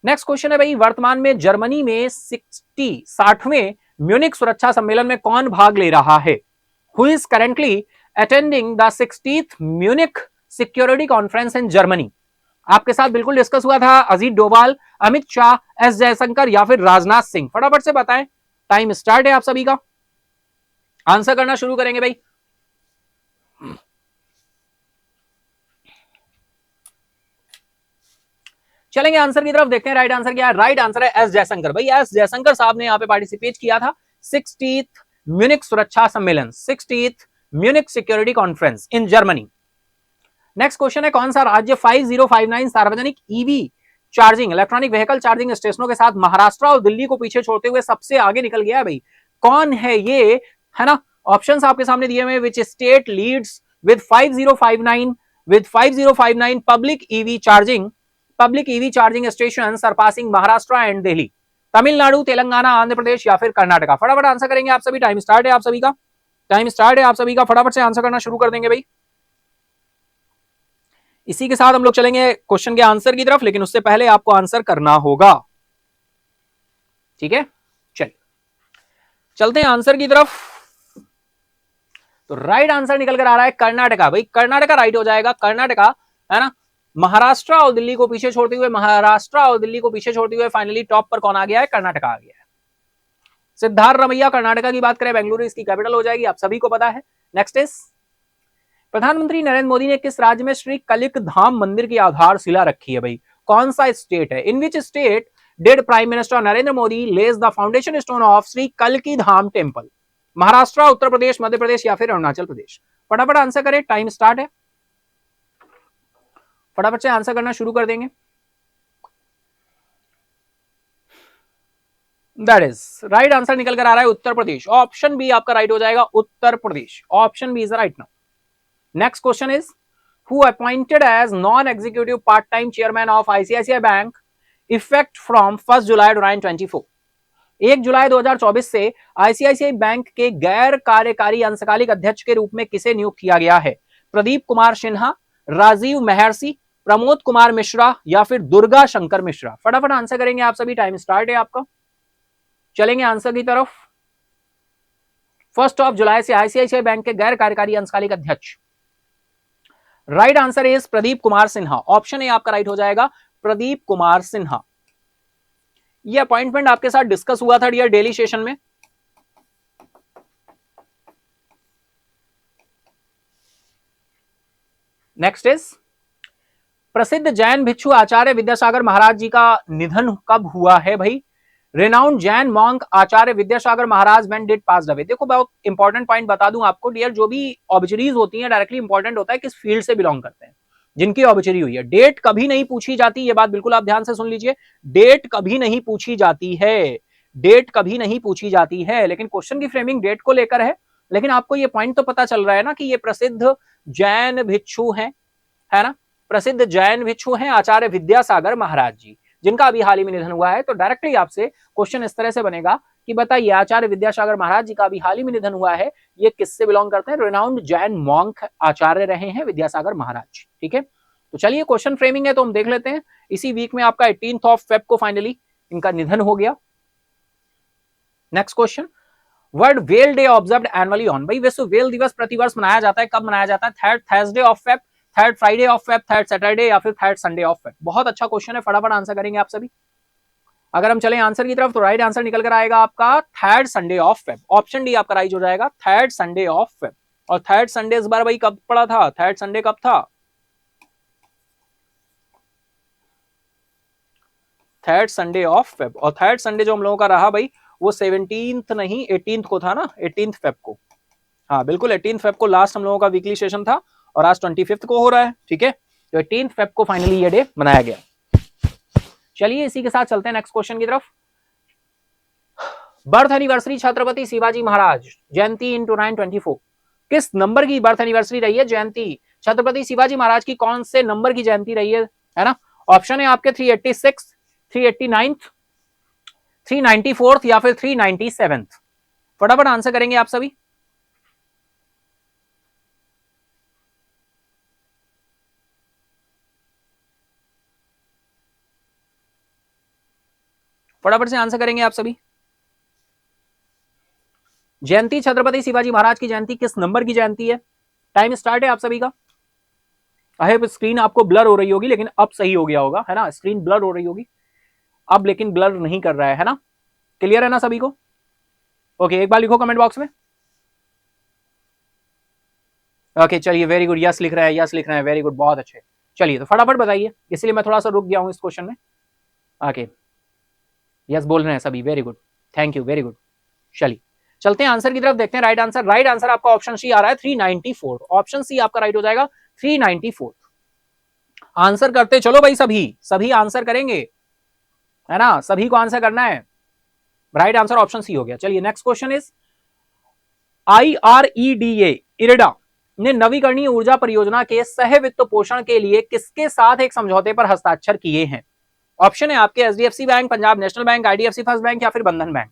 नेक्स्ट क्वेश्चन है भाई, वर्तमान में जर्मनी में 60वें म्यूनिक सुरक्षा सम्मेलन में कौन भाग ले रहा है? Who is currently attending the 60th Munich security conference in Germany? आपके साथ बिल्कुल डिस्कस हुआ था, अजीत डोभाल, अमित शाह, एस जयशंकर या फिर राजनाथ सिंह? फटाफट से बताएं, टाइम स्टार्ट है आप सभी का, आंसर करना शुरू करेंगे भाई। चलेंगे आंसर की तरफ, देखते हैं राइट आंसर क्या है। राइट आंसर है एस जयशंकर। भाई एस जयशंकर साहब ने यहां पे पार्टिसिपेट किया था 60th म्यूनिक सुरक्षा सम्मेलन, 60th Munich security conference in Germany. Next question है, कौन सा राज्य 5059 सार्वजनिक EV charging electronic vehicle charging स्टेशनों के साथ महाराष्ट्र और दिल्ली को पीछे छोड़ते हुए सबसे आगे निकल गया है भाई? कौन है ये, है ना। ऑप्शंस आपके सामने दिए हुए, which state leads with 5059 public EV charging station surpassing Maharashtra and Delhi? Tamil Nadu, Telangana, Andhra Pradesh या फिर कर्नाटका? फटाफट आंसर करेंगे आप सभी, टाइम स्टार्ट है आप सभी का, टाइम स्टार्ट है आप सभी का, फटाफट से आंसर करना शुरू कर देंगे भाई। इसी के साथ हम लोग चलेंगे क्वेश्चन के आंसर की तरफ, लेकिन उससे पहले आपको आंसर करना होगा, ठीक है। चलिए चलते हैं आंसर की तरफ। तो राइट आंसर निकल कर आ रहा है कर्नाटका। भाई कर्नाटका राइट हो जाएगा, कर्नाटका, है ना। महाराष्ट्र और दिल्ली को पीछे छोड़ते हुए फाइनली टॉप पर कौन आ गया है? कर्नाटका आ गया है। सिद्धारमैया कर्नाटका की बात करें, बेंगलुरु इसकी कैपिटल हो जाएगी, आप सभी को पता है। नेक्स्ट इज प्रधानमंत्री नरेंद्र मोदी ने किस राज्य में श्री कलिक धाम मंदिर की आधारशिला रखी है? भाई कौन सा स्टेट है? In which state did prime minister Narendra Modi lays the foundation stone of Shri कल्की धाम टेम्पल? महाराष्ट्र, उत्तर प्रदेश, मध्य प्रदेश या फिर अरुणाचल प्रदेश? फटाफट आंसर करें, टाइम स्टार्ट है, फटाफट से आंसर करना शुरू कर देंगे। दैट इज राइट आंसर निकल कर आ रहा है उत्तर प्रदेश। ऑप्शन बी आपका राइट हो जाएगा, Uttar Pradesh. Option B is right now. Next question is who appointed as non executive part time chairman of ICICI bank effect from 1 जुलाई 2024? 1 जुलाई 2024 से आईसीआईसीआई बैंक के गैर कार्यकारी अंशकालिक अध्यक्ष के रूप में किसे नियुक्त किया गया है? प्रदीप कुमार सिन्हा, राजीव महर्षि, प्रमोद कुमार मिश्रा या फिर दुर्गा शंकर मिश्रा? फटाफट आंसर करेंगे आप सभी, टाइम स्टार्ट है आपका। चलेंगे आंसर की तरफ। 1 जुलाई से आईसीआईसीआई बैंक के गैर कार्यकारी अंशकालिक अध्यक्ष। Right answer is Pradeep Kumar Sinha. Option A आपका राइट हो जाएगा, प्रदीप कुमार सिन्हा। यह अपॉइंटमेंट आपके साथ डिस्कस हुआ था डियर डेली सेशन में। नेक्स्ट इज प्रसिद्ध जैन भिक्षु आचार्य विद्यासागर महाराज जी का निधन कब हुआ है? भाई renowned Jain monk Acharya Vidyasagar Maharaj when did passed away? देखो बहुत इंपॉर्टेंट पॉइंट बता दूं आपको डियर, जो भी ऑब्जरीज होती हैं डायरेक्टली इंपॉर्टेंट होता है किस फील्ड से बिलोंग करते हैं, जिनकी ऑब्जरी हुई है। डेट कभी नहीं पूछी जाती, ये बात बिल्कुल आप ध्यान से सुन लीजिए, डेट कभी नहीं पूछी जाती है। डेट कभी नहीं पूछी जाती है, लेकिन क्वेश्चन की फ्रेमिंग डेट को लेकर है। लेकिन आपको ये पॉइंट तो पता चल रहा है ना कि ये प्रसिद्ध जैन भिक्षु हैं, है ना, प्रसिद्ध जैन भिक्षु हैं आचार्य विद्यासागर महाराज जी, जिनका अभी हाल ही में निधन हुआ है। तो डायरेक्टली आपसे क्वेश्चन इस तरह से बनेगा कि बताइए आचार्य विद्यासागर महाराज जी का अभी हाल ही में निधन हुआ है, ये किससे बिलोंग करते हैं? रिनाउंड जैन मॉन्क आचार्य रहे हैं विद्यासागर महाराज। ठीक है, तो चलिए क्वेश्चन फ्रेमिंग है तो हम देख लेते हैं। इसी वीक में आपका 18 फेब को फाइनली इनका निधन हो गया। Next question, world whale day observed annually on. भाई विश्व व्हेल दिवस प्रतिवर्ष मनाया जाता है, कब मनाया जाता है? Third Thursday of Feb, third Friday of Feb, third Saturday या फिर थर्ड संडे ऑफ फेब। बहुत अच्छा क्वेश्चन है, फटाफट आंसर करेंगे आप सभी। अगर हम चले आंसर की तरफ तो राइट आंसर निकल कर आएगा आपका third Sunday off Feb. Option D आपका राइट हो जाएगा, थर्ड संडे ऑफ फेब। और थर्ड संडे इस बार भाई कब पड़ा था? थर्ड संडे कब था? Third Sunday off Feb. और थर्ड संडे जो हम लोगों का रहा भाई वो 17th नहीं 18th को था ना, 18th फेब को। हाँ बिल्कुल 18th फेब को लास्ट हम लोगों का वीकली सेशन था और आज 25th को हो रहा है। ठीक है, तो 18th फेब को फाइनली ये डे मनाया गया। चलिए इसी के साथ चलते हैं नेक्स्ट क्वेश्चन की तरफ। बर्थ एनिवर्सरी छत्रपति शिवाजी महाराज जयंती इन 924, किस नंबर की बर्थ एनिवर्सरी रही है? जयंती छत्रपति शिवाजी महाराज की कौन से नंबर की जयंती रही है ना? ऑप्शन है आपके 386, 389, 394 या फिर 397। फटाफट आंसर करेंगे आप सभी। फटाफट से आंसर करेंगे आप सभी। जयंती छत्रपति शिवाजी महाराज की जयंती किस नंबर की जयंती है? टाइम स्टार्ट है आप सभी का। आई स्क्रीन आपको ब्लर हो रही होगी लेकिन अब सही हो गया होगा, है ना? स्क्रीन ब्लर हो रही होगी अब, लेकिन ब्लर नहीं कर रहा है ना? क्लियर है ना सभी को? ओके, एक बार लिखो कमेंट बॉक्स में। ओके चलिए, वेरी गुड, यस लिख रहा है, यस लिख रहा है, वेरी गुड, बहुत अच्छे। चलिए तो फटाफट बताइए, इसलिए मैं थोड़ा सा रुक गया हूं इस क्वेश्चन में। ओके यस बोल रहे हैं सभी, very good, thank you, very good. चलिए चलते हैं आंसर की तरफ, देखते हैं राइट आंसर। राइट आंसर आपका ऑप्शन सी आ रहा है 394। ऑप्शन सी आपका राइट हो जाएगा 394। आंसर करते चलो भाई, सभी आंसर करेंगे, है ना? सभी को आंसर करना है। राइट आंसर ऑप्शन सी हो गया। चलिए next question is, IREDA IREDA ने नवीकरणीय ऊर्जा परियोजना के सह वित्त पोषण के लिए किसके साथ एक समझौते पर हस्ताक्षर किए हैं? ऑप्शन है आपके HDFC bank, Punjab national bank, IDFC first bank या फिर बंधन bank.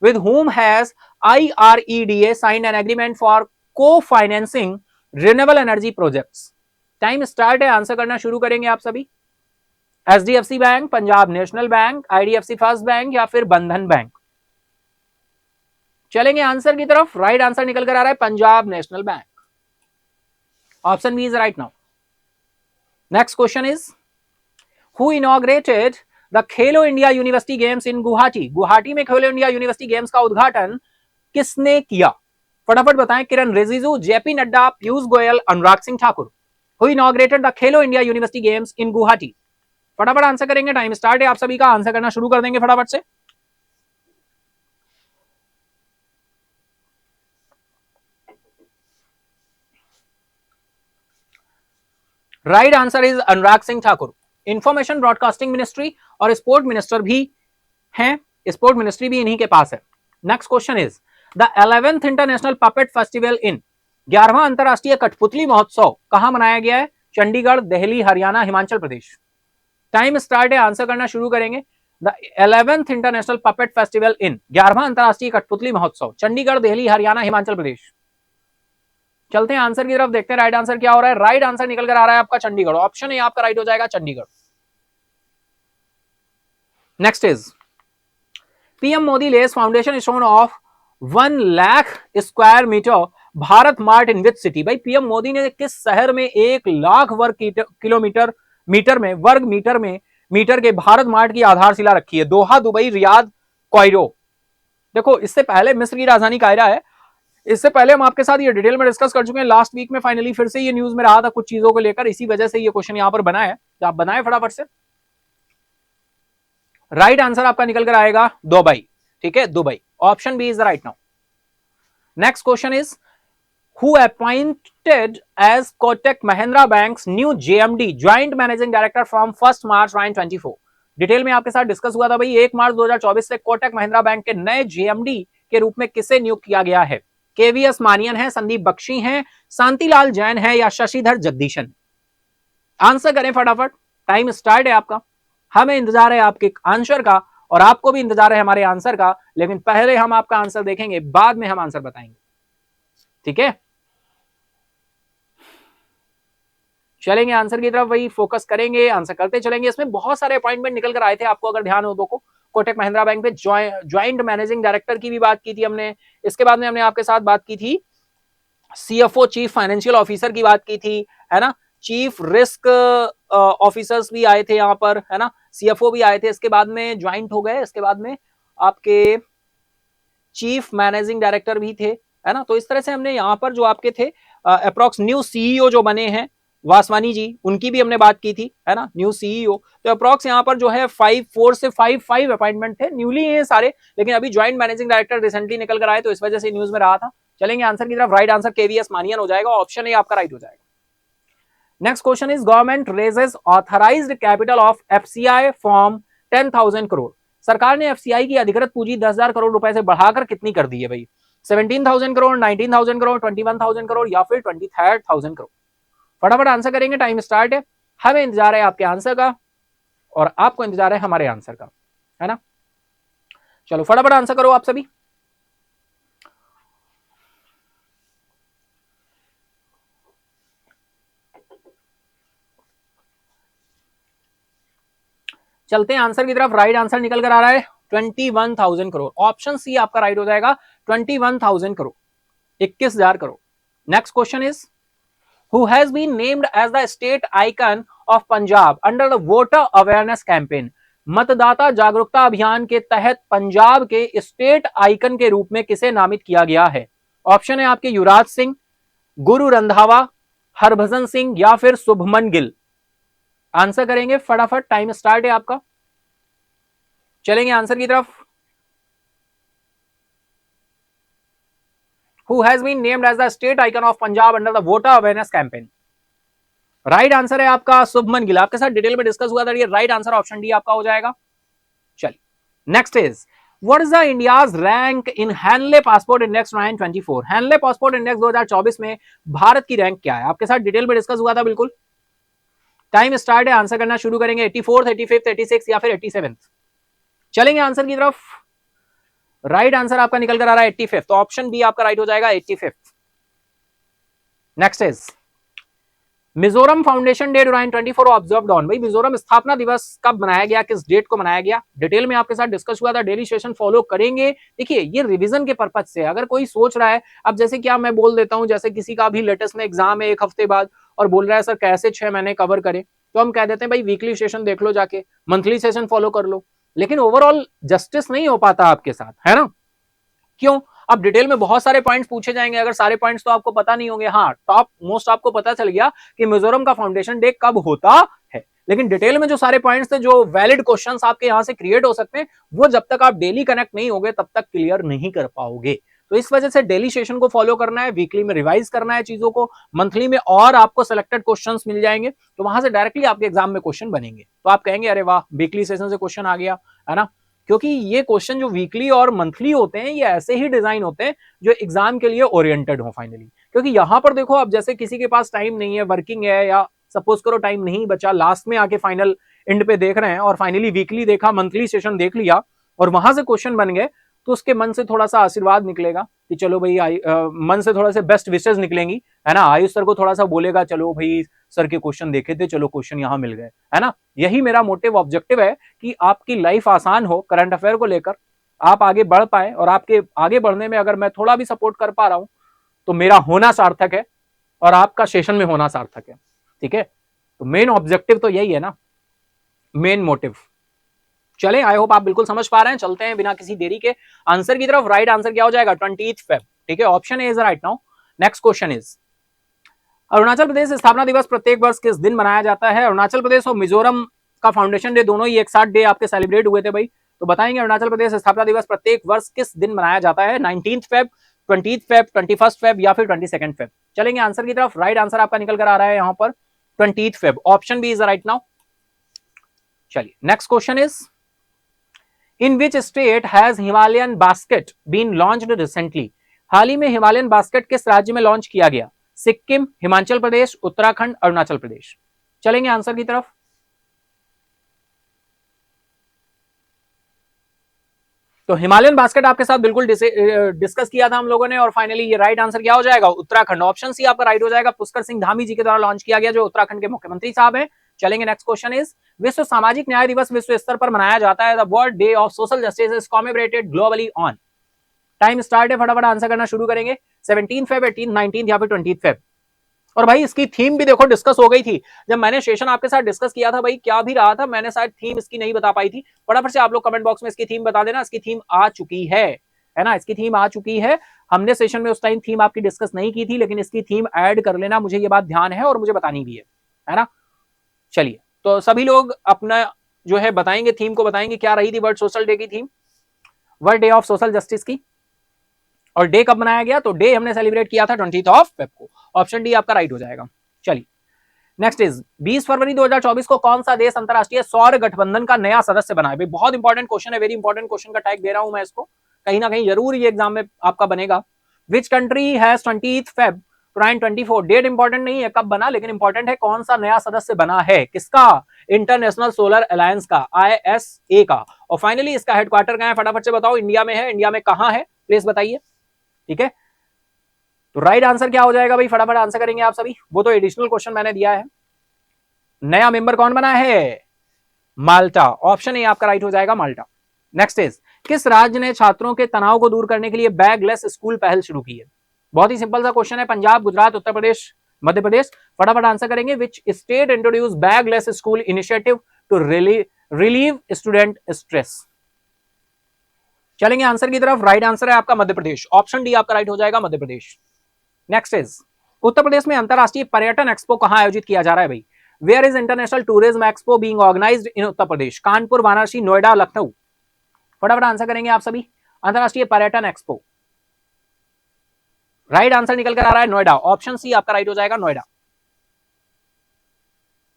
With whom has IREDA signed an agreement for co-financing renewable energy projects? Time start है, आंसर करना शुरू करेंगे आप सभी। HDFC bank, Punjab national bank, IDFC first bank या फिर बंधन बैंक। चलेंगे आंसर की तरफ। राइट आंसर निकल कर आ रहा है Punjab national bank. Option B is right now. Next question is, who inaugurated the Khelo India university games in Guwahati? Guwahati में खेलो इंडिया यूनिवर्सिटी गेम्स का उद्घाटन किसने किया? फटाफट बताएं। Kiran Rijiju, JP Nadda, Piyush Goyal, Anurag Singh Thakur. Who inaugurated the Khelo India university games in Guwahati? फटाफट आंसर करेंगे, टाइम स्टार्ट है आप सभी का, आंसर करना शुरू कर देंगे फटाफट से। Right answer is Anurag Singh Thakur. Information broadcasting ministry और स्पोर्ट मिनिस्टर भी हैं, स्पोर्ट मिनिस्ट्री भी इन्हीं के पास है। Next question is, the 11th international puppet festival in 11वां अंतरराष्ट्रीय कठपुतली महोत्सव कहां मनाया गया है? चंडीगढ़, दिल्ली, हरियाणा, हिमाचल प्रदेश। टाइम स्टार्ट है, आंसर करना शुरू करेंगे। The 11th international puppet festival in 11वां अंतरराष्ट्रीय कठपुतली महोत्सव, चंडीगढ़, दिल्ली, हरियाणा, हिमाचल प्रदेश। चलते हैं आंसर की तरफ, देखते हैं राइट आंसर क्या हो रहा है। राइट आंसर निकल कर आ रहा है आपका चंडीगढ़। ऑप्शन है आपका राइट हो जाएगा Chandigarh. Next is, PM Modi lays foundation stone of 1 lakh square metre Bharat mart in which city? भाई पीएम मोदी ने किस शहर में 1 लाख वर्ग किलोमीटर वर्ग मीटर के भारत मार्ट की आधारशिला रखी है? दोहा, दुबई, रियाद, कायरो। देखो इससे पहले मिस्र की राजधानी कायरा है, इससे पहले हम आपके साथ ये डिटेल में डिस्कस कर चुके हैं लास्ट वीक में। फाइनली फिर से ये न्यूज में रहा था कुछ चीजों को लेकर, इसी वजह से ये क्वेश्चन यहां पर बना है, तो आप बनाए फटाफट से। राइट आंसर आपका निकल कर आएगा दुबई। ठीक है, Dubai. Option B is right now. Next question is, who appointed as Kotak Mahindra bank's new JMD joint managing director from 1 March 2024? Detail में आपके साथ डिस्कस हुआ था भाई। 1 मार्च 2024 से कोटक महिंद्रा बैंक के नए जेएमडी के रूप में किसे नियुक्त किया गया है? केवीएस मानियन है, संदीप बख्शी हैं, शांतिलाल जैन है या शशिधर जगदीशन? आंसर करें फटाफट, टाइम स्टार्ट है आपका। हमें इंतजार है आपके आंसर का और आपको भी इंतजार है हमारे आंसर का, लेकिन पहले हम आपका आंसर देखेंगे, बाद में हम आंसर बताएंगे, ठीक है? चलेंगे आंसर की तरफ, वही फोकस करेंगे, आंसर करते चलेंगे। इसमें बहुत सारे अपॉइंटमेंट निकल कर आए थे, आपको अगर ध्यान हो तो। कोटक महिंद्रा बैंक पे ज्वाइंट मैनेजिंग डायरेक्टर की भी बात की थी हमने। इसके बाद में हमने आपके साथ बात की थी सीएफओ, चीफ फाइनेंशियल ऑफिसर की बात की थी, है ना? चीफ रिस्क ऑफिसर्स भी आए थे यहाँ पर, है ना? सीएफओ भी आए थे, इसके बाद में ज्वाइंट हो गए। इसके बाद में आपके चीफ मैनेजिंग डायरेक्टर भी थे, है ना? तो इस तरह से हमने यहाँ पर जो आपके थे अप्रोक्स न्यू सीईओ जो बने हैं वासवानी जी, उनकी भी हमने बात की थी, है ना? New CEO. तो अप्रोक्स यहाँ पर जो है 4 से 5 अपॉइंटमेंट थे, न्यूली हैं सारे, लेकिन अभी ज्वाइंट मैनेजिंग डायरेक्टर रिसेंटली निकल कर आए, तो इस वजह से न्यूज में रहा था। चलेंगे आंसर की तरफ। राइट आंसर केवीएस मानियन हो जाएगा, ऑप्शन ए आपका राइट हो जाएगा। Next question is government raises authorised capital of FCI from 10,000 crore. सरकार ने एफसीआई की अधिकृत पूंजी 10,000 करोड़ रुपए से बढ़ाकर कितनी कर दी है भाई? 17,000 करोड़, 19,000 करोड़, 21,000 करोड़ या फिर 23,000 करोड़? फटाफट आंसर करेंगे, टाइम स्टार्ट है। हमें इंतजार है आपके आंसर का और आपको इंतजार है हमारे आंसर का, है ना? चलो फटाफट आंसर करो आप सभी। चलते हैं आंसर की तरफ। राइट आंसर निकल कर आ रहा है 21,000 करोड़। ऑप्शन सी आपका राइट हो जाएगा, 21,000 crore, 21,000 crore. Next question is who has been named as the state icon of Punjab under the voter awareness campaign? मतदाता जागरूकता अभियान के तहत पंजाब के स्टेट आइकन के रूप में किसे नामित किया गया है? ऑप्शन है आपके युवराज सिंह, गुरु रंधावा, हरभजन सिंह या फिर शुभमन गिल। आंसर करेंगे फटाफट, टाइम स्टार्ट है आपका। चलेंगे आंसर की तरफ। Who has been named as the state icon of Punjab under the voter awareness campaign? Right answer है आपका शुभमन गिल। आपके साथ डिटेल में डिस्कस हुआ था, ये राइट आंसर ऑप्शन डी आपका हो जाएगा। चलिए next is what is the India's rank in Henle passport index 2024? Henle passport index 2024 में भारत की रैंक क्या है? आपके साथ डिटेल में डिस्कस हुआ था बिल्कुल। टाइम स्टार्ट है, आंसर करना शुरू करेंगे। 84th, 85th, 86 या फिर 87th? चलेंगे आंसर की तरफ। राइट आंसर आपका निकल कर आ रहा है 85th, तो ऑप्शन बी आपका राइट हो जाएगा, 85th। Next is Mizoram foundation day 2024 observed on. भाई मिजोरम स्थापना दिवस कब मनाया गया, किस डेट को मनाया गया? डिटेल में आपके साथ डिस्कस हुआ था, डेली सेशन फॉलो करेंगे। देखिए ये रिवीजन के पर्पज से, अगर कोई सोच रहा है, अब जैसे क्या मैं बोल देता हूं, जैसे किसी का भी लेटेस्ट में एग्जाम है 1 हफ्ते बाद और बोल रहा है सर कैसे 6 महीने कवर करें, तो हम कह देते हैं भाई वीकली सेशन देख लो जाके, मंथली सेशन फॉलो कर लो, लेकिन ओवरऑल जस्टिस नहीं हो पाता आपके साथ, है ना? क्यों? अब डिटेल में बहुत सारे पॉइंट्स पूछे जाएंगे, अगर सारे पॉइंट्स तो आपको पता नहीं होंगे। हाँ, टॉप मोस्ट आपको पता चल गया कि मिजोरम का फाउंडेशन डे कब होता है, लेकिन डिटेल में जो सारे पॉइंट्स थे, जो वैलिड क्वेश्चंस आपके यहां से क्रिएट हो सकते हैं, वो जब तक आप डेली कनेक्ट नहीं होगे तब तक क्लियर नहीं कर पाओगे। तो इस वजह से डेली सेशन को फॉलो करना है, वीकली में रिवाइज करना है चीजों को, मंथली में और आपको सिलेक्टेड क्वेश्चंस मिल जाएंगे, तो वहां से डायरेक्टली आपके एग्जाम में क्वेश्चन बनेंगे, तो आप कहेंगे अरे वाह वीकली सेशन से क्वेश्चन आ गया, है ना? क्योंकि ये क्वेश्चन जो वीकली और मंथली होते हैं, ये ऐसे ही डिजाइन होते हैं जो एग्जाम के लिए ओरिएंटेड हो फाइनली। क्योंकि यहां पर देखो, अब जैसे किसी के पास टाइम नहीं है, वर्किंग है, या सपोज करो टाइम नहीं बचा, लास्ट में आके फाइनल एंड पे देख रहे हैं और फाइनली वीकली देखा, मंथली सेशन देख लिया और वहां से क्वेश्चन बन गए, तो उसके मन से थोड़ा सा आशीर्वाद निकलेगा कि चलो भाई मन से थोड़ा सा बेस्ट विशेष निकलेंगी, है ना? आयुष सर को थोड़ा सा बोलेगा चलो भाई सर के क्वेश्चन देखे थे, चलो क्वेश्चन यहाँ मिल गए, है ना? यही मेरा मोटिव ऑब्जेक्टिव है कि आपकी लाइफ आसान हो, करंट अफेयर को लेकर आप आगे बढ़ पाए, और आपके आगे बढ़ने में अगर मैं थोड़ा भी सपोर्ट कर पा रहा हूं तो मेरा होना सार्थक है और आपका सेशन में होना सार्थक है, ठीक है? तो मेन ऑब्जेक्टिव तो यही है ना, मेन मोटिव। चले, आई होप आप बिल्कुल समझ पा रहे हैं। चलते हैं बिना किसी देरी के आंसर की तरफ। राइट आंसर क्या हो जाएगा? 20th फेब, ठीक है? Option A is right now. Next question is Arunachal Pradesh स्थापना दिवस प्रत्येक वर्ष किस दिन मनाया जाता है? अरुणाचल प्रदेश और मिजोरम का फाउंडेशन डे दोनों ही एक साथ डे आपके सेलिब्रेट हुए थे भाई, तो बताएंगे अरुणाचल प्रदेश स्थापना दिवस प्रत्येक वर्ष किस दिन मनाया जाता है? 19th Feb, 20th Feb, 21st Feb या फिर 22nd फेब? चलेंगे आंसर की तरफ। राइट आंसर आपका निकल कर आ रहा है यहाँ पर 20th Feb, option B is right now. चलिए next question is, in which state has Himalayan basket bean launched recently? हाल ही में हिमालयन बास्केट किस राज्य में लॉन्च किया गया? सिक्किम, हिमाचल प्रदेश, उत्तराखंड, अरुणाचल प्रदेश। चलेंगे आंसर की तरफ। तो हिमालयन बास्केट आपके साथ बिल्कुल डिस्कस किया था हम लोगों ने, और फाइनली ये राइट आंसर क्या हो जाएगा? उत्तराखंड। ऑप्शन सी आपका राइट हो जाएगा। पुष्कर सिंह धामी जी के द्वारा लॉन्च किया गया, जो उत्तराखंड के मुख्यमंत्री साहब हैं। चलेंगे नेक्स्ट क्वेश्चन इज, विश्व सामाजिक न्याय दिवस विश्व स्तर पर मनाया जाता है। The world day of social justice is commemorated globally on. Time start है, फटाफट आंसर करना शुरू करेंगे। 17 फेब, 18, 19 या फिर 20 फेब। और भाई इसकी थीम भी देखो डिस्कस हो गई थी जब मैंने सेशन आपके साथ डिस्कस किया था। भाई क्या भी रहा था, मैंने शायद थीम इसकी नहीं बता पाई थी। फटाफट से आप लोग कमेंट बॉक्स में इसकी थीम बता देना। इसकी थीम आ चुकी है ना? इसकी थीम आ चुकी है। हमने सेशन में उस टाइम थीम आपकी डिस्कस नहीं की थी, लेकिन इसकी थीम ऐड कर लेना, मुझे ये बात ध्यान है और मुझे बतानी भी है ना? चलिए, तो सभी लोग अपना जो है बताएंगे, थीम को बताएंगे क्या रही थी वर्ल्ड सोशल डे की theme, world day of social justice की। और डे कब बनाया गया? तो डे हमने सेलिब्रेट किया था 20 फेब को। ऑप्शन डी आपका राइट हो जाएगा। चलिए नेक्स्ट इज, 20 फरवरी 2024 को कौन सा देश अंतरराष्ट्रीय सौर गठबंधन का नया सदस्य बना है? भाई बहुत इंपॉर्टेंट क्वेश्चन है, वेरी इंपॉर्टेंट क्वेश्चन का टैग दे रहा हूं मैं इसको, कहीं ना कहीं जरूर ये एग्जाम में आपका बनेगा। Which country has 20 Feb 2024? Date important नहीं है कब बना, लेकिन इंपॉर्टेंट है कौन सा नया सदस्य बना है। किसका? इंटरनेशनल सोलर अलायंस का, ISA का। और फाइनली इसका हेडक्वार्टर कहां है? फटाफट से बताओ। इंडिया में है। इंडिया में कहां है प्लीज बताइए। ठीक है, तो राइट आंसर क्या हो जाएगा भाई? फटाफट आंसर करेंगे आप सभी। वो तो एडिशनल क्वेश्चन मैंने दिया है। नया मेंबर कौन बना है? माल्टा। ऑप्शन ए आपका राइट हो जाएगा, माल्टा। नेक्स्ट इज, किस राज्य ने छात्रों के तनाव को दूर करने के लिए बैगलेस स्कूल पहल शुरू की है? बहुत ही सिंपल सा क्वेश्चन है। पंजाब, गुजरात, उत्तर प्रदेश, मध्य प्रदेश। फटाफट आंसर करेंगे। Which state introduce bagless school initiative to relieve student stress? चलेंगे आंसर की तरफ। राइट आंसर है आपका मध्य प्रदेश। ऑप्शन डी आपका राइट हो जाएगा, मध्य प्रदेश। नेक्स्ट इज, उत्तर प्रदेश में अंतरराष्ट्रीय पर्यटन एक्सपो कहां आयोजित किया जा रहा है भाई? Where is international tourism expo being organized in Uttar Pradesh? Kanpur, Varanasi, Noida, Lucknow. फटाफट आंसर करेंगे आप सभी। अंतरराष्ट्रीय पर्यटन एक्सपो, राइट आंसर निकल कर आ रहा है नोएडा। ऑप्शन सी आपका राइट हो जाएगा, Noida.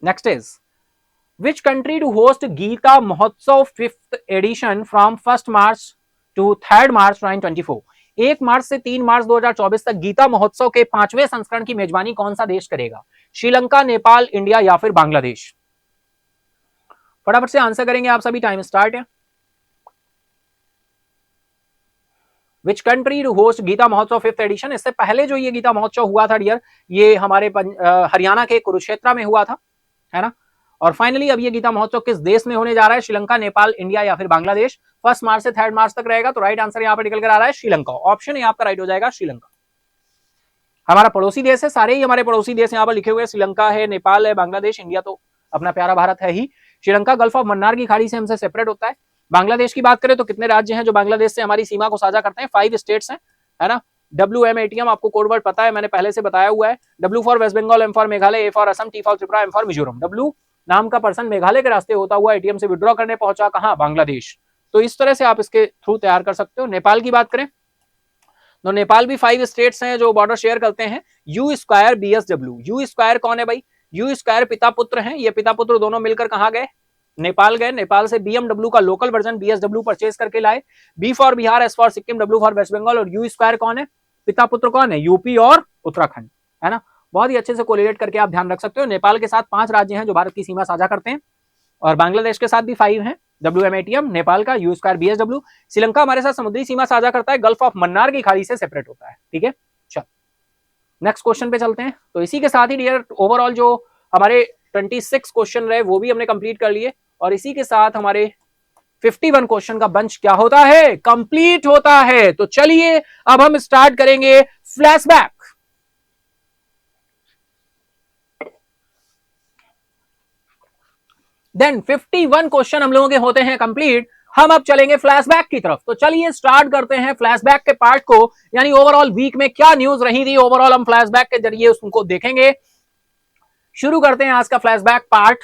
Next is, which country to host Gita Mahotsav 5th edition from 1 March to 3 March 2024? 1 March से 3 मार्च 2024 तक गीता महोत्सव के 5वें संस्करण की मेजबानी कौन सा देश करेगा? श्रीलंका, नेपाल, इंडिया या फिर बांग्लादेश? फटाफट से आंसर करेंगे आप सभी। टाइम स्टार्ट है। Which country to host Gita Mahotsav 5th addition? इससे पहले जो ये गीता महोत्सव हुआ था डियर, ये हमारे हरियाणा के कुरुक्षेत्र में हुआ था, है ना? और फाइनली अब ये गीता महोत्सव किस देश में होने जा रहा है? श्रीलंका, नेपाल, इंडिया या फिर बांग्लादेश? 1 मार्च से 3 मार्च तक रहेगा। तो राइट आंसर यहां पर निकल कर आ रहा है श्रीलंका। ऑप्शन ए आपका राइट हो जाएगा, श्रीलंका। हमारा पड़ोसी देश है, सारे ही हमारे पड़ोसी देश यहाँ पर लिखे हुए। श्रीलंका है, नेपाल है, बांग्लादेश, इंडिया तो अपना प्यारा भारत है ही। श्रीलंका गल्फ ऑफ मन्नार की खाड़ी से हमसे सेपरेट होता है। बांग्लादेश की बात करें तो कितने राज्य हैं जो बांग्लादेश से हमारी सीमा को साझा करते हैं? 5 स्टेट्स हैं, है ना? WMATM आपको कोड वर्ड पता है, मैंने पहले से बताया हुआ है। W for West Bengal, M for Meghalaya, A for Assam, T for Tripura, M for Mizoram. W नाम का पर्सन मेघालय के रास्ते होता हुआ ATM से विड्रॉ करने पहुंचा कहां? बांग्लादेश। तो इस तरह से आप इसके थ्रू तैयार कर सकते हो। नेपाल की बात करें तो नेपाल भी 5 स्टेट्स हैं जो बॉर्डर शेयर करते हैं। U square BSW। U square कौन है भाई? U स्क्वायर पिता पुत्र हैं। ये पिता पुत्र दोनों मिलकर कहां गए? नेपाल गए। नेपाल से BMW का लोकल वर्जन BSW परचेज करके लाए। B for Bihar, S for Sikkim, W for West Bengal. और U स्क्वायर कौन है? पिता पुत्र कौन है? यूपी और उत्तराखंड, है ना? बहुत ही अच्छे से कोरिलेट करके आप ध्यान रख सकते हो। नेपाल के साथ 5 राज्य हैं जो भारत की सीमा साझा करते हैं, और बांग्लादेश के साथ भी 5 हैं। WMATM, नेपाल का, U स्क्वायर BSW। श्रीलंका हमारे साथ समुद्री सीमा साझा करता है, गल्फ ऑफ मन्नार की खाड़ी से सेपरेट होता है। ठीक है, चल नेक्स्ट क्वेश्चन पे चलते हैं। तो इसी के साथ ही डियर ओवरऑल जो हमारे 26 क्वेश्चन रहे वो भी हमने कंप्लीट कर लिए, और इसी के साथ हमारे 51 क्वेश्चन का बंच क्या होता है? कंप्लीट होता है। तो चलिए अब हम स्टार्ट करेंगे फ्लैशबैक। देन 51 क्वेश्चन हम लोगों के होते हैं कंप्लीट। हम अब चलेंगे फ्लैशबैक की तरफ। तो चलिए स्टार्ट करते हैं फ्लैशबैक के पार्ट को, यानी ओवरऑल वीक में क्या न्यूज रही थी, ओवरऑल हम फ्लैशबैक के जरिए उसको देखेंगे। शुरू करते हैं आज का फ्लैशबैक पार्ट।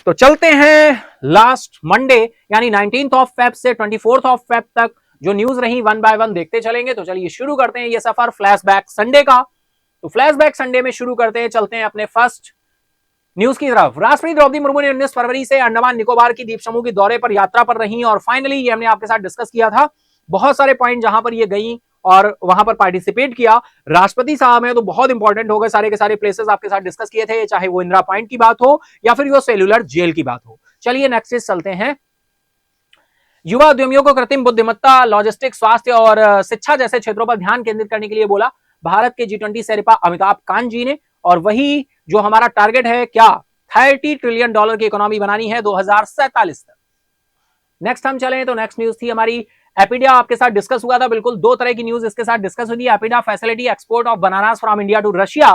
तो चलते हैं लास्ट मंडे यानी 19 फेब से 24 फेब तक जो न्यूज रही, 1 बाय 1 देखते चलेंगे। तो चलिए शुरू करते हैं ये सफर फ्लैशबैक संडे का। तो फ्लैशबैक संडे में शुरू करते हैं, चलते हैं अपने फर्स्ट न्यूज की तरफ, राष्ट्रपति द्रौपदी मुर्मू ने 19 फरवरी से अंडमान निकोबार की द्वीप समूह के दौरे पर यात्रा पर रही और फाइनली ये हमने आपके साथ डिस्कस किया था, बहुत सारे पॉइंट जहां पर ये गई और वहां पर पार्टिसिपेट किया। राष्ट्रपति साहब है तो बहुत इंपॉर्टेंट हो गए, सारे के सारे प्लेसेस आपके साथ डिस्कस किए थे, चाहे वो इंदिरा पॉइंट की बात हो या फिर वो सेल्यूलर जेल की बात हो। चलिए नेक्स्ट चलते हैं। युवा उद्यमियों को कृत्रिम बुद्धिमत्ता, लॉजिस्टिक्स, स्वास्थ्य और शिक्षा जैसे क्षेत्रों पर ध्यान केंद्रित करने के लिए बोला भारत के G20 शेर्पा अमिताभ कांत जी ने। और वही जो हमारा टारगेट है, क्या 30 ट्रिलियन डॉलर की इकोनॉमी बनानी है 2047 तक। नेक्स्ट हम चलें तो नेक्स्ट न्यूज थी हमारी एपिडा, आपके साथ डिस्कस हुआ था, बिल्कुल 2 तरह की न्यूज इसके साथ डिस्कस हुई। APEDA facility export of bananas from India to Russia,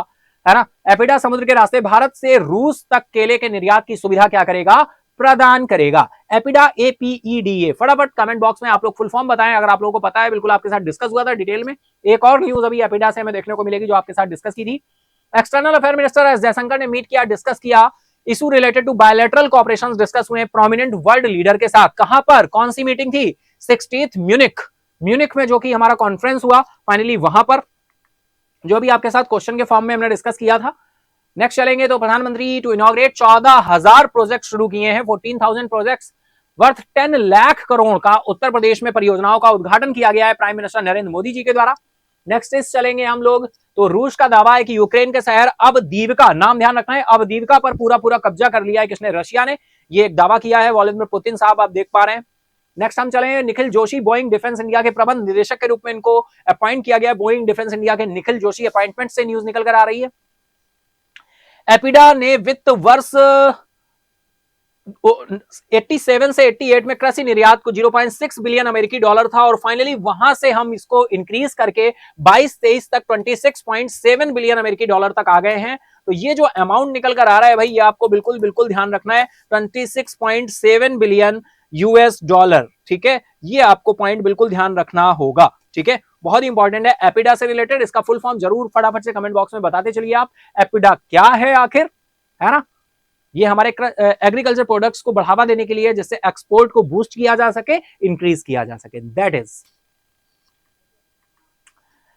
है ना। एपिडा समुद्र के रास्ते भारत से रूस तक केले के निर्यात की सुविधा क्या करेगा, प्रदान करेगा। एपिडा APEDA, फटाफट कमेंट बॉक्स में आप लोग फुल फॉर्म बताएं अगर आप लोगों को पता है, बिल्कुल आपके साथ डिस्कस हुआ था डिटेल में। एक और न्यूज अभी एपिडा से हमें देखने को मिलेगी जो आपके साथ डिस्कस की थी। External affair minister S Jaishankar ने मीट किया, डिस्कस किया, issue related to bilateral cooperations discuss हुए प्रोमिनेंट वर्ल्ड लीडर के साथ। कहां पर, कौन सी मीटिंग थी, 60th म्यूनिख में जो कि हमारा कॉन्फ्रेंस हुआ फाइनली, वहां पर जो भी आपके साथ क्वेश्चन के फॉर्म में हमने डिस्कस किया था। नेक्स्ट चलेंगे तो प्रधानमंत्री टू इनॉग्रेट 14,000 प्रोजेक्ट शुरू किए हैं, 14,000 प्रोजेक्ट्स वर्थ 10 लाख करोड़ का उत्तर प्रदेश में परियोजनाओं का उद्घाटन किया गया है प्राइम मिनिस्टर नरेंद्र मोदी जी के द्वारा। नेक्स्ट इस चलेंगे हम लोग तो रूस का दावा है कि यूक्रेन के शहर अवदीविका, नाम ध्यान रखना है, अवदीविका पर पूरा कब्जा कर लिया है किसने, रशिया ने। ये एक दावा किया है व्लादिमीर पुतिन साहब, आप देख पा रहे हैं। नेक्स्ट हम चलेंगे, Nikhil Joshi Boeing defence India के प्रबंध निदेशक के रूप में इनको अपॉइंट किया गया। बोइंग डिफेंस इंडिया के निखिल जोशी अपॉइंटमेंट से न्यूज निकल कर आ रही है। एपिडा ने वित्त वर्ष 87 से 88 में कृषि निर्यात को 0.6 बिलियन अमेरिकी डॉलर था और फाइनली वहां से हम इसको इंक्रीज करके 22-23 तक 26.7 बिलियन अमेरिकी डॉलर तक आ गए हैं। तो ये जो अमाउंट निकल कर आ रहा है भाई, ये आपको बिल्कुल ध्यान रखना है, 26.7 बिलियन US डॉलर, ठीक है। ये आपको पॉइंट बिल्कुल ध्यान रखना होगा, ठीक है, बहुत इंपॉर्टेंट है। एपिडा से रिलेटेड इसका फुल फॉर्म जरूर फटाफट से कमेंट बॉक्स में बताते चलिए आप, एपिडा क्या है आखिर, है ना। ये हमारे एग्रीकल्चर प्रोडक्ट्स को बढ़ावा देने के लिए, जिससे एक्सपोर्ट को बूस्ट किया जा सके, इंक्रीज किया जा सके, दैट इज।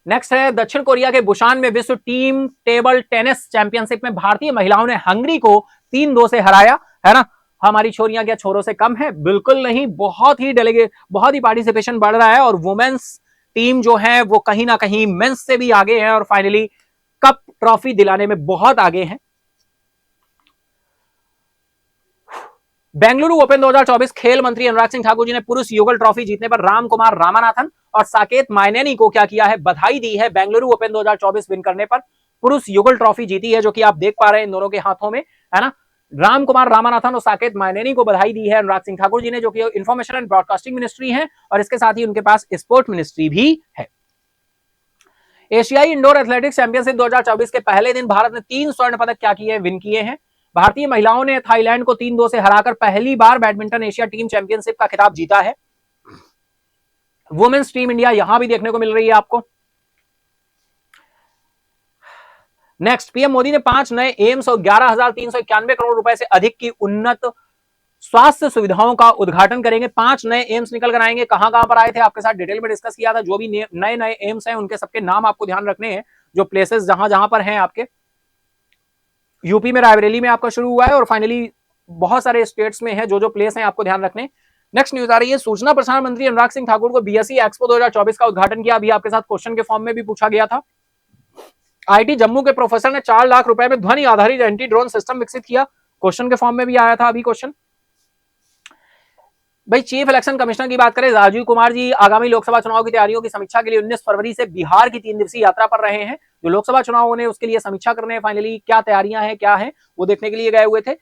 नेक्स्ट है, दक्षिण कोरिया के बुसान में विश्व टीम टेबल टेनिस चैंपियनशिप में भारतीय महिलाओं ने हंगरी को 3-2 से हराया, है ना। हमारी छोरियां क्या छोरों से कम है, बिल्कुल नहीं, बहुत ही पार्टिसिपेशन बढ़ रहा है और वुमेन्स टीम जो है वो कहीं ना कहीं मेंस से भी आगे है और फाइनली कप ट्रॉफी दिलाने में बहुत आगे है। बेंगलुरु ओपन 2024 खेल मंत्री अनुराग सिंह ठाकुर जी ने पुरुष युगल ट्रॉफी जीतने पर रामकुमार रामानाथन और साकेत मायनेनी को क्या किया है, बधाई दी है। बेंगलुरु ओपन 2024 विन करने पर पुरुष युगल ट्रॉफी जीती है, जो कि आप देख पा रहे हैं इन दोनों के हाथों में, है ना। रामकुमार रामानाथन और साकेत मायनेनी को बधाई दी है अनुराग सिंह ठाकुर जी ने, जो कि इंफॉर्मेशन एंड ब्रॉडकास्टिंग मिनिस्ट्री है और इसके साथ ही उनके पास स्पोर्ट मिनिस्ट्री भी है। एशियाई इंडोर एथलेटिक्स चैंपियनशिप 2024 के पहले दिन भारत ने 3 स्वर्ण पदक क्या किए, विन किए हैं। भारतीय महिलाओं ने थाईलैंड को 3-2 से हराकर पहली बार बैडमिंटन एशिया टीम चैंपियनशिप का खिताब जीता है। वुमेन्स टीम इंडिया यहां भी देखने को मिल रही है आपको। नेक्स्ट, पीएम मोदी ने 5 नए एम्स और 11,391 करोड़ रुपए से अधिक की उन्नत स्वास्थ्य सुविधाओं का उद्घाटन करेंगे। 5 नए एम्स निकल कर आएंगे, कहां पर आए थे आपके साथ डिटेल में डिस्कस किया था। जो भी नए एम्स हैं उनके सबके नाम आपको ध्यान रखने हैं, जो प्लेसेस जहां पर हैं आपके। यूपी में रायबरेली में आपका शुरू हुआ है और फाइनली बहुत सारे स्टेट्स में है, जो प्लेस हैं आपको ध्यान रखने। नेक्स्ट न्यूज आ रही है, सूचना प्रसारण मंत्री अनुराग सिंह ठाकुर को बीएसई एक्सपो 2024 का उद्घाटन किया। अभी आपके साथ क्वेश्चन के फॉर्म में भी पूछा गया था। आईटी जम्मू के प्रोफेसर ने 4 लाख रुपए में ध्वनि आधारित एंटी ड्रोन सिस्टम विकसित किया, क्वेश्चन के फॉर्म में भी आया था अभी क्वेश्चन। भाई चीफ इलेक्शन कमिश्नर की बात करें, राजीव कुमार जी आगामी लोकसभा चुनाव की तैयारियों की समीक्षा के लिए 19 फरवरी से बिहार की 3 दिवसीय यात्रा पर रहे हैं। जो लोकसभा चुनाव होने उसके लिए समीक्षा करने, फाइनली क्या तैयारियां हैं क्या है वो देखने के लिए गए हुए थे।